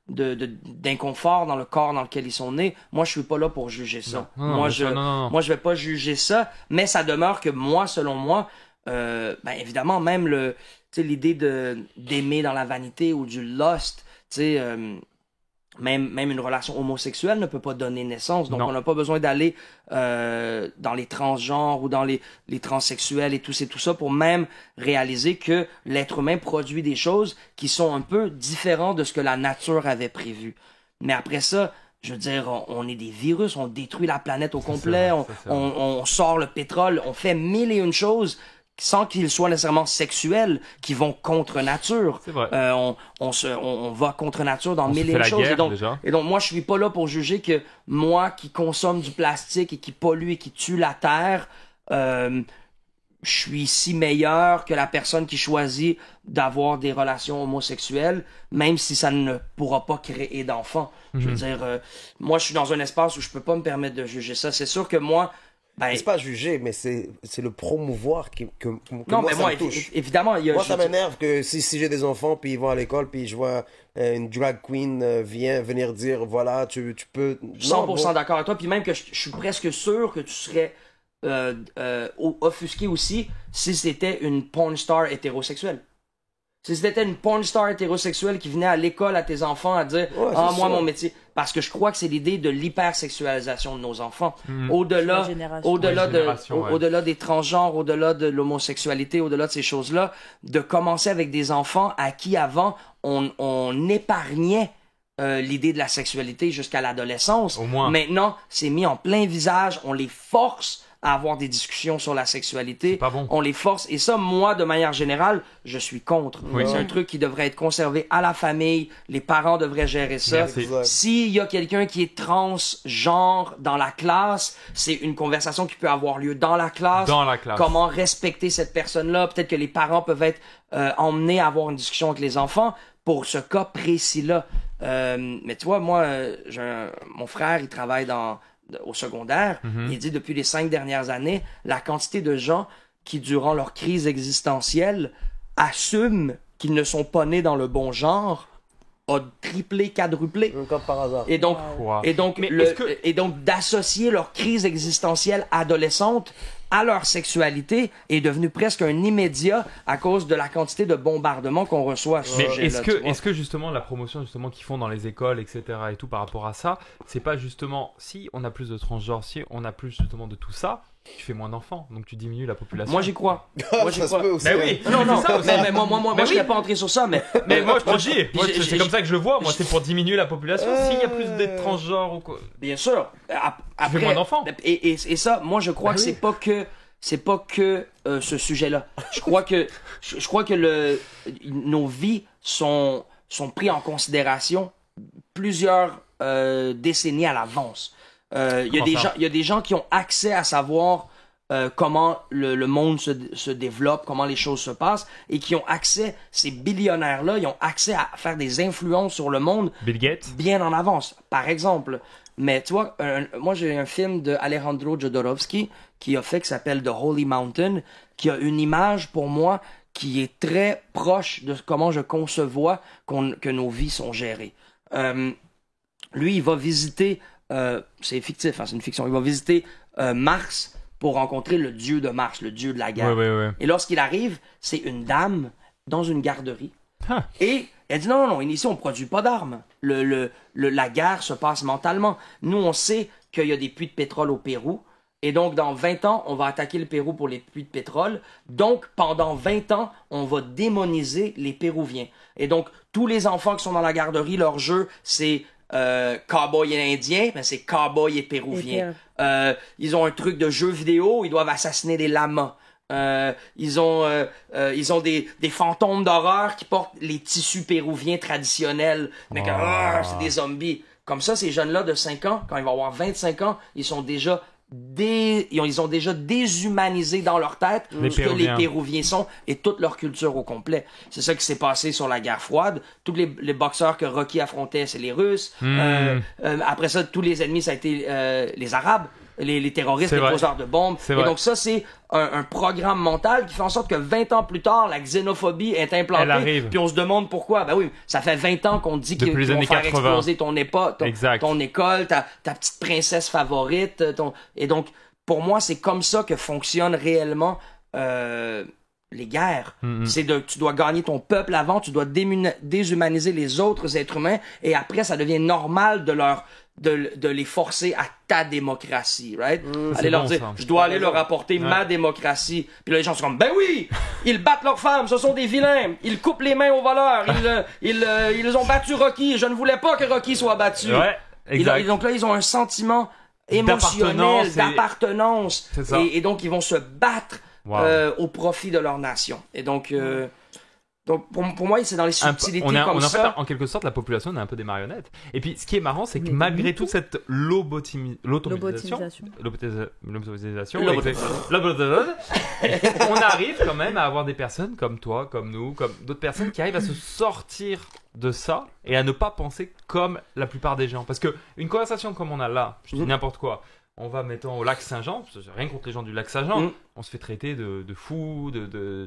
d'inconfort dans le corps dans lequel ils sont nés. Moi, je suis pas là pour juger ça. Non, non, moi, bien sûr, non. moi, je vais pas juger ça, mais ça demeure que moi, selon moi, ben évidemment, même tu sais, l'idée d'aimer dans la vanité ou du lust, tu sais, même une relation homosexuelle ne peut pas donner naissance. Donc, Non. on n'a pas besoin d'aller dans les transgenres ou dans les transsexuels et tout ça pour même réaliser que l'être humain produit des choses qui sont un peu différentes de ce que la nature avait prévu. Mais après ça, je veux dire, on est des virus, on détruit la planète au complet, vrai, ça, c'est vrai. on sort le pétrole, on fait mille et une choses sans qu'ils soient nécessairement sexuels, qui vont contre nature. C'est vrai. On va contre nature dans On se mille fait et une la choses. guerre, déjà. Et donc, moi, je suis pas là pour juger que moi, qui consomme du plastique et qui pollue et qui tue la terre, je suis si meilleur que la personne qui choisit d'avoir des relations homosexuelles, même si ça ne pourra pas créer d'enfants. Je veux dire, moi, je suis dans un espace où je peux pas me permettre de juger ça. C'est sûr que moi, ben, C'est pas juger, mais c'est le promouvoir que non, mais ça moi, me touche. évidemment, il y a... Moi, je ça veux dire- m'énerve que si j'ai des enfants, puis ils vont à l'école, puis je vois une drag queen venir dire, voilà, tu peux... 100% d'accord avec toi, puis même que je suis presque sûr que tu serais offusqué aussi si c'était une porn star hétérosexuelle. Si c'était une porn star hétérosexuelle qui venait à l'école à tes enfants à dire Ouais, ah c'est moi ça. mon métier, parce que je crois que c'est l'idée de l'hypersexualisation de nos enfants. Mhm. Au-delà La génération. au-delà Ouais, de génération, ouais. au-delà des transgenres, au-delà de l'homosexualité, au-delà de ces choses-là, de commencer avec des enfants à qui avant on épargnait l'idée de la sexualité jusqu'à l'adolescence. Au moins. Maintenant, c'est mis en plein visage, on les force à avoir des discussions sur la sexualité. C'est pas bon. On les force. Et ça, moi, de manière générale, je suis contre. Oui. C'est un truc qui devrait être conservé à la famille. Les parents devraient gérer ça. Merci. Exact. S'il y a quelqu'un qui est transgenre dans la classe, c'est une conversation qui peut avoir lieu dans la classe. Dans la classe. Comment respecter cette personne-là. Peut-être que les parents peuvent être emmenés à avoir une discussion avec les enfants pour ce cas précis-là. Mais tu vois, moi, mon frère, il travaille dans au secondaire. Il dit depuis les 5 dernières années, la quantité de gens qui, durant leur crise existentielle, assument qu'ils ne sont pas nés dans le bon genre, a triplé, quadruplé. Comme par hasard. Et donc, Wow. et donc d'associer leur crise existentielle adolescente à leur sexualité est devenu presque un immédiat à cause de la quantité de bombardements qu'on reçoit. Mais est-ce que justement la promotion justement qu'ils font dans les écoles, etc. et tout par rapport à ça, c'est pas justement si on a plus de transgenres, si on a plus justement de tout ça, tu fais moins d'enfants, donc tu diminues la population. Moi j'y crois. Moi j'y Ça se crois. peut aussi. Mais oui, Non, non, c'est ça aussi. mais moi Mais je oui. serais pas entré sur ça, mais Mais moi je te dis, j'ai- c'est comme ça que je le vois. Moi c'est pour diminuer la population. S'il y a plus de transgenres ou quoi. bien sûr. Après, moins d'enfants. Et ça, moi je crois que c'est pas que ce sujet-là. Je crois que nos vies sont prises en considération plusieurs décennies à l'avance. Il y a des gens qui ont accès à savoir comment le monde se développe, comment les choses se passent, et qui ont accès, ces billionnaires-là, ils ont accès à faire des influences sur le monde Bill Gates. bien en avance. Par exemple, mais tu vois, moi j'ai un film de Alejandro Jodorowsky qui a fait, qui s'appelle The Holy Mountain, qui a une image pour moi qui est très proche de comment je concevois que nos vies sont gérées. Lui, il va visiter, c'est fictif, hein, c'est une fiction, il va visiter Mars pour rencontrer le dieu de Mars, le dieu de la guerre. Ouais. Et lorsqu'il arrive, c'est une dame dans une garderie. Ah. Et elle dit non, ici on produit pas d'armes. La guerre se passe mentalement. Nous, on sait qu'il y a des puits de pétrole au Pérou. Et donc, dans 20 ans, on va attaquer le Pérou pour les puits de pétrole. Donc, pendant 20 ans, on va démoniser les Péruviens. Et donc, tous les enfants qui sont dans la garderie, leur jeu, c'est cowboy et indien, ben c'est cowboy et péruvien. Ils ont un truc de jeu vidéo, ils doivent assassiner des lamas. Ils ont des fantômes d'horreur qui portent les tissus péruviens traditionnels, mais que c'est des zombies. Comme ça, ces jeunes-là de 5 ans, quand ils vont avoir 25 ans, ils ont déjà déshumanisé dans leur tête ce que les Péruviens sont et toute leur culture au complet. C'est ça qui s'est passé sur la guerre froide. Tous les boxeurs que Rocky affrontait, c'est les Russes. Après ça, tous les ennemis, ça a été les Arabes, les terroristes, les poseurs de bombes. Et donc ça, c'est un programme mental qui fait en sorte que 20 ans plus tard, la xénophobie est implantée. Puis on se demande pourquoi. Ben oui, ça fait 20 ans qu'on dit qu'ils vont faire exploser ton école, ta petite princesse favorite. Et donc, pour moi, c'est comme ça que fonctionnent réellement les guerres. Tu dois gagner ton peuple avant, tu dois déshumaniser les autres êtres humains, et après, ça devient normal de les forcer à ta démocratie, right? Allez leur dire, je dois aller leur apporter ma démocratie. Puis là, les gens sont comme, ben oui! Ils battent leurs femmes, ce sont des vilains! Ils coupent les mains aux voleurs! Ils ont battu Rocky! Je ne voulais pas que Rocky soit battu! Ouais, exact. Donc là, ils ont un sentiment émotionnel, d'appartenance. Et donc, ils vont se battre au profit de leur nation. Et donc... Donc pour moi, c'est dans les subtilités comme ça. En fait, en quelque sorte, la population, on est un peu des marionnettes. Et puis, ce qui est marrant, c'est que malgré toute cette lobotisation, on arrive quand même à avoir des personnes comme toi, comme nous, comme d'autres personnes qui arrivent à se sortir de ça et à ne pas penser comme la plupart des gens. Parce que une conversation comme on a là, je dis n'importe quoi. On va, mettons, au lac Saint-Jean, rien contre les gens du lac Saint-Jean, on se fait traiter de fous,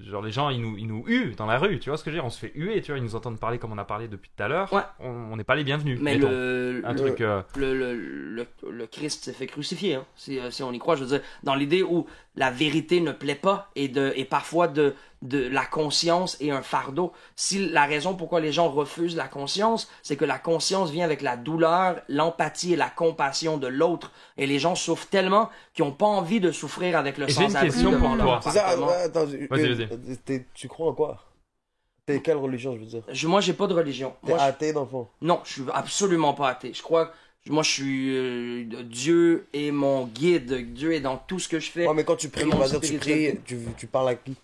genre les gens, ils nous huent dans la rue, tu vois ce que je veux dire, on se fait huer, tu vois, ils nous entendent parler comme on a parlé depuis tout à l'heure, on n'est pas les bienvenus. Mais le Christ s'est fait crucifier, hein, si on y croit, je veux dire, dans l'idée où la vérité ne plaît pas et parfois de la conscience est un fardeau. Si la raison pourquoi les gens refusent la conscience, c'est que la conscience vient avec la douleur, l'empathie et la compassion de l'autre. Et les gens souffrent tellement qu'ils n'ont pas envie de souffrir avec le sans-abri. J'ai une question pour toi. Attends, vas-y. Tu crois en quoi? T'es quelle religion, je veux dire? Moi, j'ai pas de religion. T'es athée, dans le fond? Non, je suis absolument pas athée. Moi, je suis... Dieu est mon guide. Dieu est dans tout ce que je fais. Ouais, mais quand tu pries, on va dire tu pries, tu parles à qui?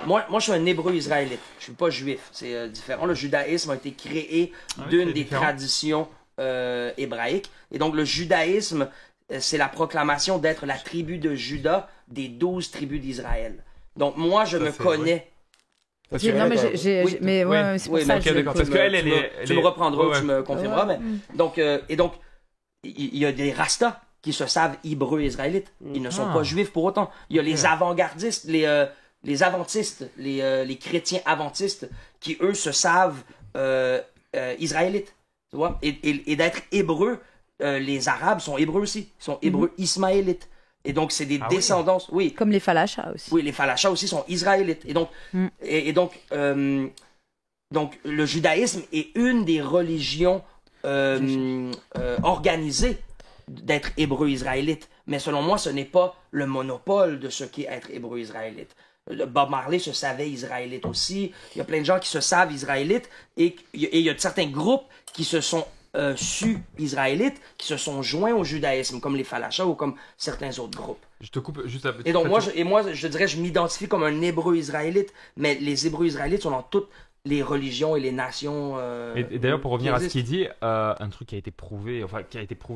Moi, je suis un hébreu israélite. Je suis pas juif. C'est différent. Le judaïsme a été créé d'une des traditions hébraïques. Et donc, le judaïsme, c'est la proclamation d'être la tribu de Juda des 12 tribus d'Israël. Donc, moi, je me connais. C'est pour ça que tu me reprendras, tu me confirmeras. Donc, il y a des rastas. qui se savent hébreux israélites. Ils ne sont pas juifs pour autant. Il y a les avant-gardistes, les adventistes, les chrétiens adventistes qui, eux, se savent israélites. Tu vois? Et d'être hébreux, les Arabes sont hébreux aussi. Ils sont hébreux ismaélites. Et donc, c'est des descendants. Oui. Comme les Falachas aussi. Oui, les Falachas aussi sont israélites. Et donc, donc le judaïsme est une des religions organisées d'être hébreu israélite. Mais selon moi, ce n'est pas le monopole de ce qu'est être hébreu israélite. Bob Marley se savait israélite aussi. Il y a plein de gens qui se savent israélites. Et il y a certains groupes qui se sont su israélites, qui se sont joints au judaïsme, comme les Falachas ou comme certains autres groupes. Je te coupe juste un peu. Et donc, moi, je dirais, je m'identifie comme un hébreu israélite, mais les hébreux israélites sont dans toutes les religions et les nations. Et d'ailleurs, pour revenir à ce qu'il dit, un truc qui a été prouvé,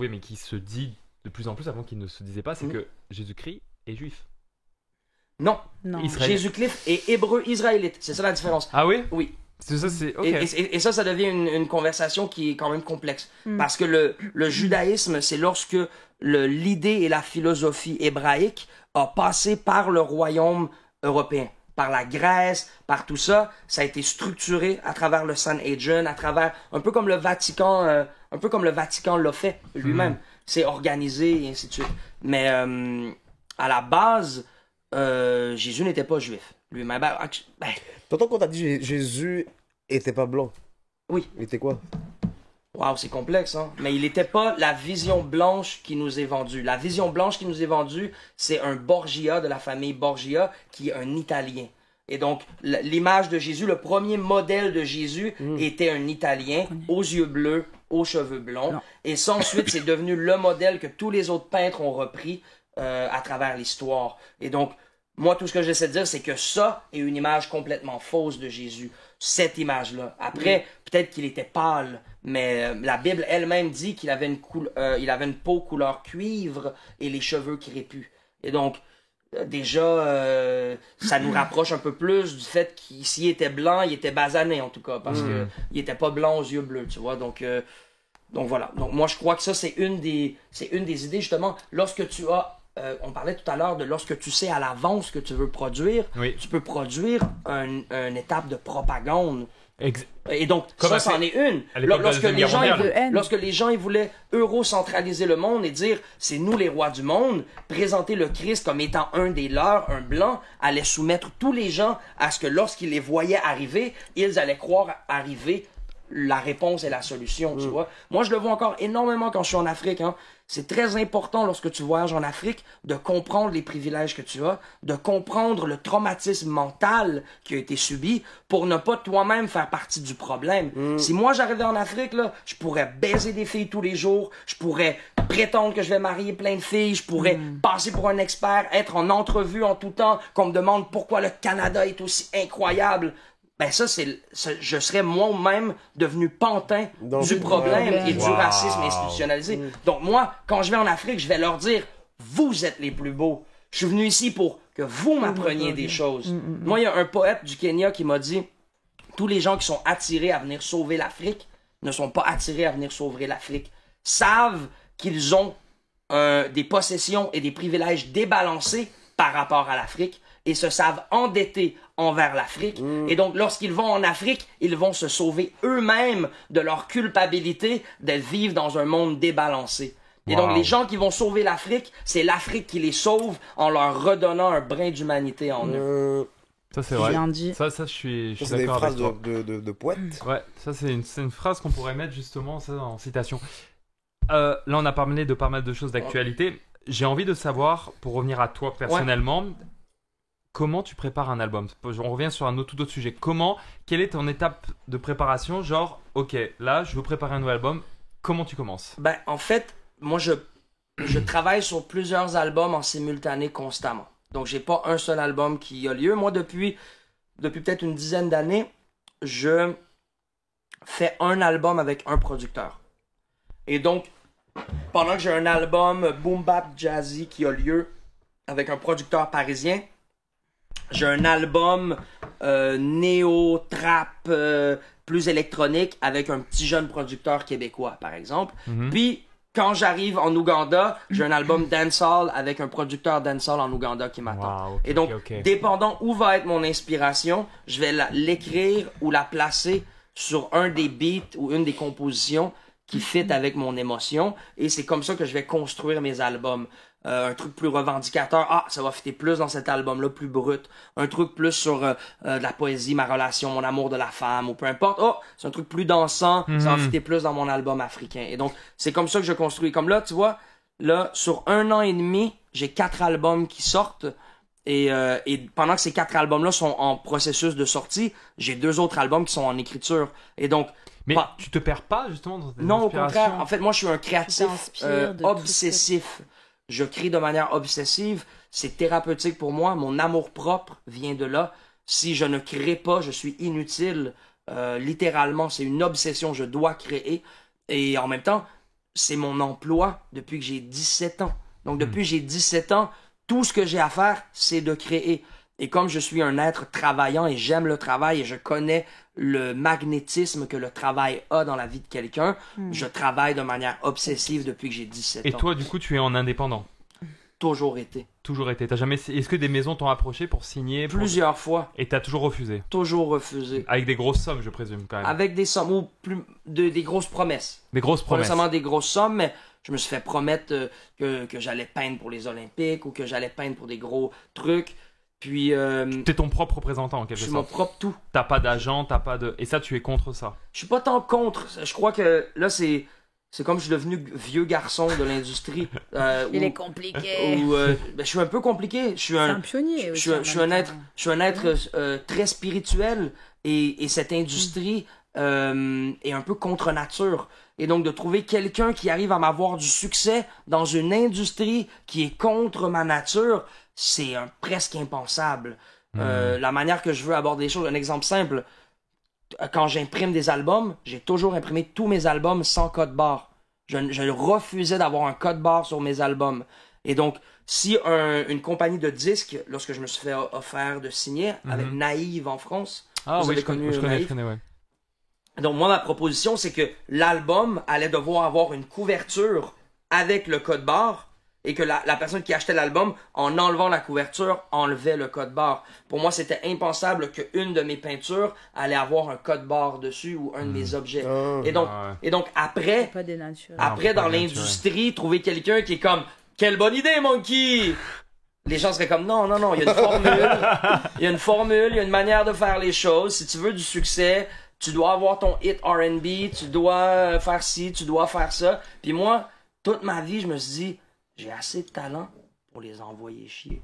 mais qui se dit de plus en plus avant qu'il ne se disait pas, c'est que Jésus-Christ est juif. Non. Jésus-Christ est hébreu israélite. C'est ça la différence. Ah oui? Oui. C'est ça, c'est... Okay. Et ça devient une conversation qui est quand même complexe. Parce que le judaïsme, c'est lorsque l'idée et la philosophie hébraïque a passé par le royaume européen, par la Grèce, par tout ça. Ça a été structuré à travers le Sanhedrin, à travers un peu comme le Vatican l'a fait lui-même. C'est organisé et ainsi de suite. Mais à la base, Jésus n'était pas juif lui-même. Tonton, quand t'as dit Jésus était pas blanc. Oui. Il était quoi? Waouh, c'est complexe, hein? Mais il n'était pas la vision blanche qui nous est vendue. La vision blanche qui nous est vendue, c'est un Borgia de la famille Borgia, qui est un Italien. Et donc, l'image de Jésus, le premier modèle de Jésus était un Italien, aux yeux bleus, aux cheveux blonds. Et ça, ensuite, c'est devenu le modèle que tous les autres peintres ont repris à travers l'histoire. Et donc, moi, tout ce que j'essaie de dire, c'est que ça est une image complètement fausse de Jésus. Cette image-là. Après, peut-être qu'il était pâle, mais la Bible elle-même dit qu'il avait il avait une peau couleur cuivre et les cheveux crépus. Et donc, déjà, ça nous rapproche un peu plus du fait qu'il s'il était blanc, il était basané en tout cas, parce que il était pas blanc aux yeux bleus, tu vois. Donc voilà. Donc moi, je crois que ça, c'est une des idées, justement, lorsque tu as... on parlait tout à l'heure de lorsque tu sais à l'avance ce que tu veux produire, tu peux produire une étape de propagande. Et donc, ça, c'en est une. Lorsque les gens ils voulaient eurocentraliser le monde et dire c'est nous les rois du monde, présenter le Christ comme étant un des leurs, un blanc, allait soumettre tous les gens à ce que lorsqu'ils les voyaient arriver, ils allaient croire arriver la réponse et la solution, tu vois. Moi, je le vois encore énormément quand je suis en Afrique, hein. C'est très important lorsque tu voyages en Afrique de comprendre les privilèges que tu as, de comprendre le traumatisme mental qui a été subi pour ne pas toi-même faire partie du problème. Si moi j'arrivais en Afrique, là, je pourrais baiser des filles tous les jours, je pourrais prétendre que je vais marier plein de filles, je pourrais passer pour un expert, être en entrevue en tout temps, qu'on me demande pourquoi le Canada est aussi incroyable. Ben ça, je serais moi-même devenu pantin du problème et du racisme institutionnalisé. Donc moi, quand je vais en Afrique, je vais leur dire, vous êtes les plus beaux. Je suis venu ici pour que vous m'appreniez des choses. Moi, il y a un poète du Kenya qui m'a dit, tous les gens qui sont attirés à venir sauver l'Afrique ne sont pas attirés à venir sauver l'Afrique. Savent qu'ils ont des possessions et des privilèges débalancés par rapport à l'Afrique et se savent endettés envers l'Afrique. Et donc, lorsqu'ils vont en Afrique, ils vont se sauver eux-mêmes de leur culpabilité d'être vivre dans un monde débalancé. Et donc, les gens qui vont sauver l'Afrique, c'est l'Afrique qui les sauve en leur redonnant un brin d'humanité en eux. Ça, c'est vrai. Bien dit. Ça, je suis c'est d'accord avec toi. des phrases de poète. Ouais, ça, c'est une phrase qu'on pourrait mettre justement ça, en citation. Là, on a parlé de pas mal de choses d'actualité. J'ai envie de savoir, pour revenir à toi personnellement, comment tu prépares un album? On revient sur tout autre sujet. Quelle est ton étape de préparation? Genre, ok, là, je veux préparer un nouvel album. Comment tu commences? Ben, en fait, moi, je travaille sur plusieurs albums en simultané constamment. Donc, j'ai pas un seul album qui a lieu. Moi, depuis peut-être une dizaine d'années, je fais un album avec un producteur. Et donc, pendant que j'ai un album boom bap jazzy qui a lieu avec un producteur parisien, j'ai un album néo-trap plus électronique avec un petit jeune producteur québécois, par exemple. Puis, quand j'arrive en Ouganda, j'ai un album dancehall avec un producteur dancehall en Ouganda qui m'attend. Wow, ok, et donc, ok. dépendant où va être mon inspiration, je vais l'écrire ou la placer sur un des beats ou une des compositions qui fit avec mon émotion. Et c'est comme ça que je vais construire mes albums. Un truc plus revendicateur, ça va fitter plus dans cet album-là, plus brut. Un truc plus sur de la poésie, ma relation, mon amour de la femme, ou peu importe. C'est un truc plus dansant, ça va fitter plus dans mon album africain. Et donc, c'est comme ça que je construis. Comme là, tu vois, là, sur 1 an et demi, j'ai 4 albums qui sortent. Et pendant que ces 4 albums-là sont en processus de sortie, j'ai 2 autres albums qui sont en écriture. Et donc, mais tu te perds pas, justement, dans tes non, au inspirations? contraire. En fait, moi, je suis un créatif t'inspires de obsessif. Je crée de manière obsessive. C'est thérapeutique pour moi. Mon amour-propre vient de là. Si je ne crée pas, je suis inutile. Littéralement, c'est une obsession. Je dois créer. Et en même temps, c'est mon emploi depuis que j'ai 17 ans. Donc, depuis que j'ai 17 ans, tout ce que j'ai à faire, c'est de créer. Et comme je suis un être travaillant et j'aime le travail et je connais le magnétisme que le travail a dans la vie de quelqu'un, je travaille de manière obsessive depuis que j'ai 17 ans. Et toi, du coup, tu es en indépendant? Toujours été. Toujours été. T'as jamais... Est-ce que des maisons t'ont approché pour signer? Plusieurs fois. Et t'as toujours refusé? Toujours refusé. Avec des grosses sommes, je présume, quand même. Avec des sommes ou des grosses promesses. Des grosses Pas promesses. nécessairement des grosses sommes, mais je me suis fait promettre que j'allais peindre pour les Olympiques ou que j'allais peindre pour des gros trucs. Puis, T'es ton propre représentant, en quelque je sorte. suis mon propre tout. T'as pas d'agent, t'as pas de... Et ça, tu es contre ça? Je suis pas tant contre. Je crois que là, c'est comme je suis devenu vieux garçon de l'industrie. Il est compliqué. Je suis un peu compliqué. Je suis C'est un un pionnier aussi. je suis un être très spirituel et cette industrie est un peu contre nature. Et donc de trouver quelqu'un qui arrive à m'avoir du succès dans une industrie qui est contre ma nature, c'est presque impensable. La manière que je veux aborder les choses, un exemple simple, quand j'imprime des albums, j'ai toujours imprimé tous mes albums sans code barre. Je refusais d'avoir un code barre sur mes albums. Et donc, si une compagnie de disques, lorsque je me suis fait offert de signer avec Naïve en France, Ah vous oui, avez je connu connais, Naïve? ouais. Donc moi, ma proposition, c'est que l'album allait devoir avoir une couverture avec le code barre et que la personne qui achetait l'album, en enlevant la couverture, enlevait le code barre. Pour moi, c'était impensable qu'une de mes peintures allait avoir un code barre dessus ou un de mes objets. Et donc après, Pas des natures. après dans l'industrie, trouver quelqu'un qui est comme « Quelle bonne idée, Monkey! » Les gens seraient comme non, il y a une formule, il y a une formule, il y a une manière de faire les choses. Si tu veux du succès, tu dois avoir ton hit R&B, tu dois faire ci, tu dois faire ça. Puis moi, toute ma vie, je me suis dit, j'ai assez de talent pour les envoyer chier.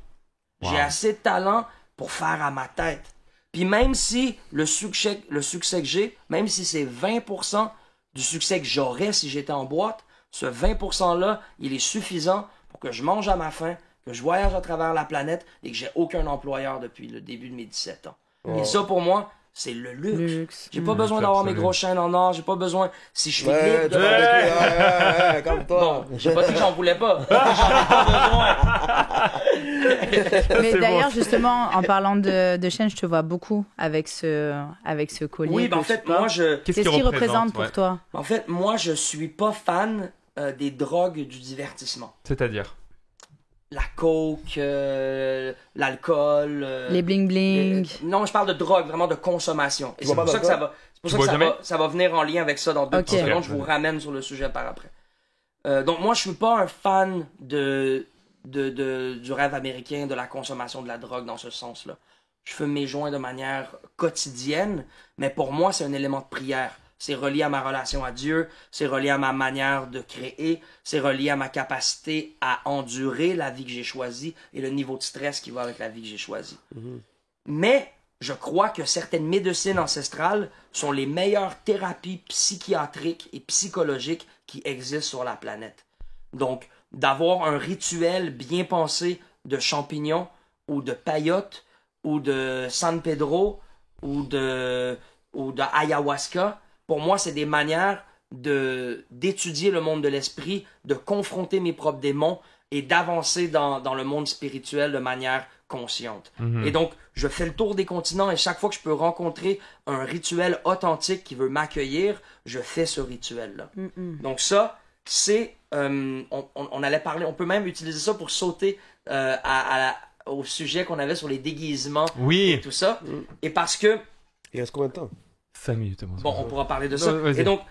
Wow. J'ai assez de talent pour faire à ma tête. Puis même si le succès que j'ai, même si c'est 20% du succès que j'aurais si j'étais en boîte, ce 20%-là, il est suffisant pour que je mange à ma faim, que je voyage à travers la planète et que j'ai aucun employeur depuis le début de mes 17 ans. Et ça, pour moi, c'est le luxe. J'ai pas besoin d'avoir mes grosses chaînes en or, j'ai pas besoin... Si je suis libre de... comme toi. Bon, j'ai pas dit que j'en voulais pas. J'en ai pas besoin. Mais d'ailleurs, justement, en parlant de chaîne, je te vois beaucoup avec ce collier. Oui, en fait, moi, Qu'est-ce qu'il représente pour toi? En fait, moi, je suis pas fan des drogues du divertissement. C'est-à-dire? La coke, l'alcool... les bling-bling. Non, je parle de drogue, vraiment de consommation. Et c'est pour ça que ça va venir en lien avec ça dans 2 petites secondes. Je vous ramène sur le sujet par après. Donc moi, je suis pas un fan du rêve américain, de la consommation de la drogue dans ce sens-là. Je fume mes joints de manière quotidienne, mais pour moi, c'est un élément de prière. C'est relié à ma relation à Dieu, c'est relié à ma manière de créer, c'est relié à ma capacité à endurer la vie que j'ai choisie et le niveau de stress qui va avec la vie que j'ai choisie. Mais je crois que certaines médecines ancestrales sont les meilleures thérapies psychiatriques et psychologiques qui existent sur la planète. Donc, d'avoir un rituel bien pensé de champignons ou de paillotes ou de San Pedro ou de ayahuasca, pour moi, c'est des manières d'étudier le monde de l'esprit, de confronter mes propres démons et d'avancer dans le monde spirituel de manière consciente. Et donc, je fais le tour des continents et chaque fois que je peux rencontrer un rituel authentique qui veut m'accueillir, je fais ce rituel-là. Donc ça, c'est on allait parler, on peut même utiliser ça pour sauter au sujet qu'on avait sur les déguisements et tout ça. Et parce que... Il reste combien de temps? 5 minutes. Bon, on pourra parler de ça. Et donc,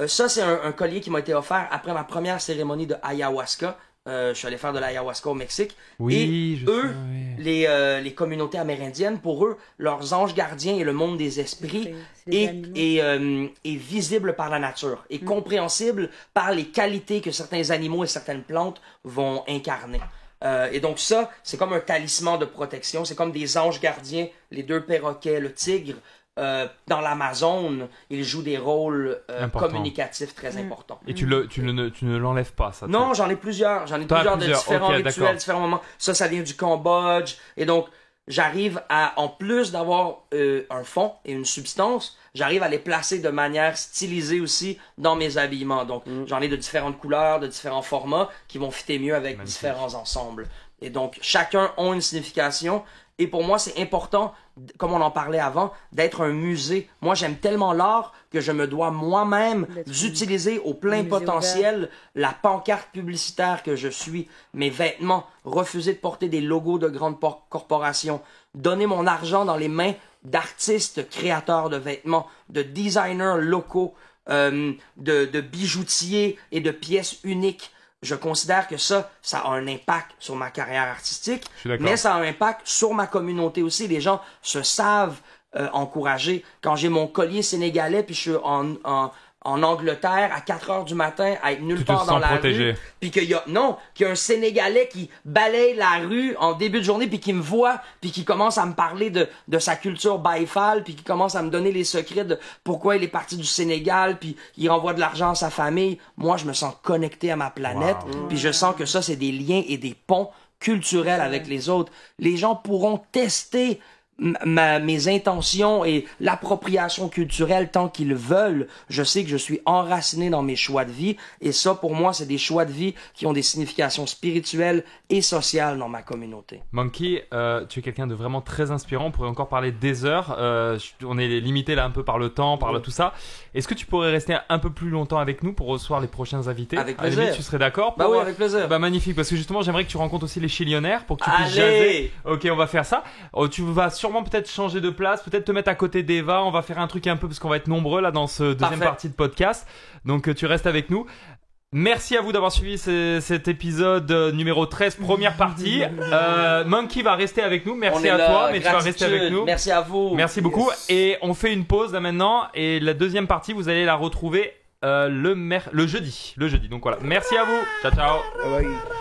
ça, c'est un collier qui m'a été offert après ma première cérémonie de ayahuasca. Je suis allé faire de l'ayahuasca au Mexique. Et eux, les communautés amérindiennes, pour eux, leurs anges gardiens et le monde des esprits est visible par la nature, est compréhensible par les qualités que certains animaux et certaines plantes vont incarner. Et donc ça, c'est comme un talisman de protection, c'est comme des anges gardiens, les 2 perroquets, le tigre. Dans l'Amazone, ils jouent des rôles communicatifs très importants. Et tu ne l'enlèves pas, ça? Non, j'en ai plusieurs. J'en ai plusieurs de différents rituels, différents moments. Ça vient du Cambodge. Et donc, j'arrive à, en plus d'avoir un fond et une substance, j'arrive à les placer de manière stylisée aussi dans mes habillements. Donc, j'en ai de différentes couleurs, de différents formats qui vont fitter mieux avec différents ensembles. Et donc, chacun a une signification. Et pour moi, c'est important, comme on en parlait avant, d'être un musée. Moi, j'aime tellement l'art que je me dois moi-même d'utiliser au plein potentiel la pancarte publicitaire que je suis, mes vêtements, refuser de porter des logos de grandes corporations, donner mon argent dans les mains d'artistes créateurs de vêtements, de designers locaux, de bijoutiers et de pièces uniques. Je considère que ça a un impact sur ma carrière artistique, mais ça a un impact sur ma communauté aussi. Les gens se savent encourager. Quand j'ai mon collier sénégalais, puis je suis en Angleterre à 4h du matin à être nulle part dans la rue, puis qu'il y a un Sénégalais qui balaye la rue en début de journée puis qui me voit puis qui commence à me parler de sa culture baïfale puis qui commence à me donner les secrets de pourquoi il est parti du Sénégal puis il renvoie de l'argent à sa famille. Moi, je me sens connecté à ma planète puis je sens que ça, c'est des liens et des ponts culturels avec les autres. Les gens pourront tester mes intentions et l'appropriation culturelle tant qu'ils veulent. Je sais que je suis enraciné dans mes choix de vie et ça, pour moi, c'est des choix de vie qui ont des significations spirituelles et sociales dans ma communauté. Monkey, tu es quelqu'un de vraiment très inspirant. On pourrait encore parler des heures. On est limité là un peu par le temps, par tout ça. Est-ce que tu pourrais rester un peu plus longtemps avec nous pour recevoir les prochains invités? Avec plaisir. Tu serais d'accord? Bah oui, avec plaisir. Bah magnifique, parce que justement, j'aimerais que tu rencontres aussi les Chillionnaires pour que tu puisses jaser. Ok, on va faire ça. Tu vas sûrement peut-être changer de place, peut-être te mettre à côté d'Eva. On va faire un truc un peu parce qu'on va être nombreux là dans ce deuxième partie de podcast. Donc tu restes avec nous. Merci à vous d'avoir suivi cet épisode numéro 13, première partie. Monkey va rester avec nous. Merci à toi, mais tu vas rester avec nous. Merci à vous. Merci beaucoup. Et on fait une pause là maintenant. Et la deuxième partie, vous allez la retrouver le jeudi. Donc voilà. Merci à vous. Ciao, ciao. Bye bye.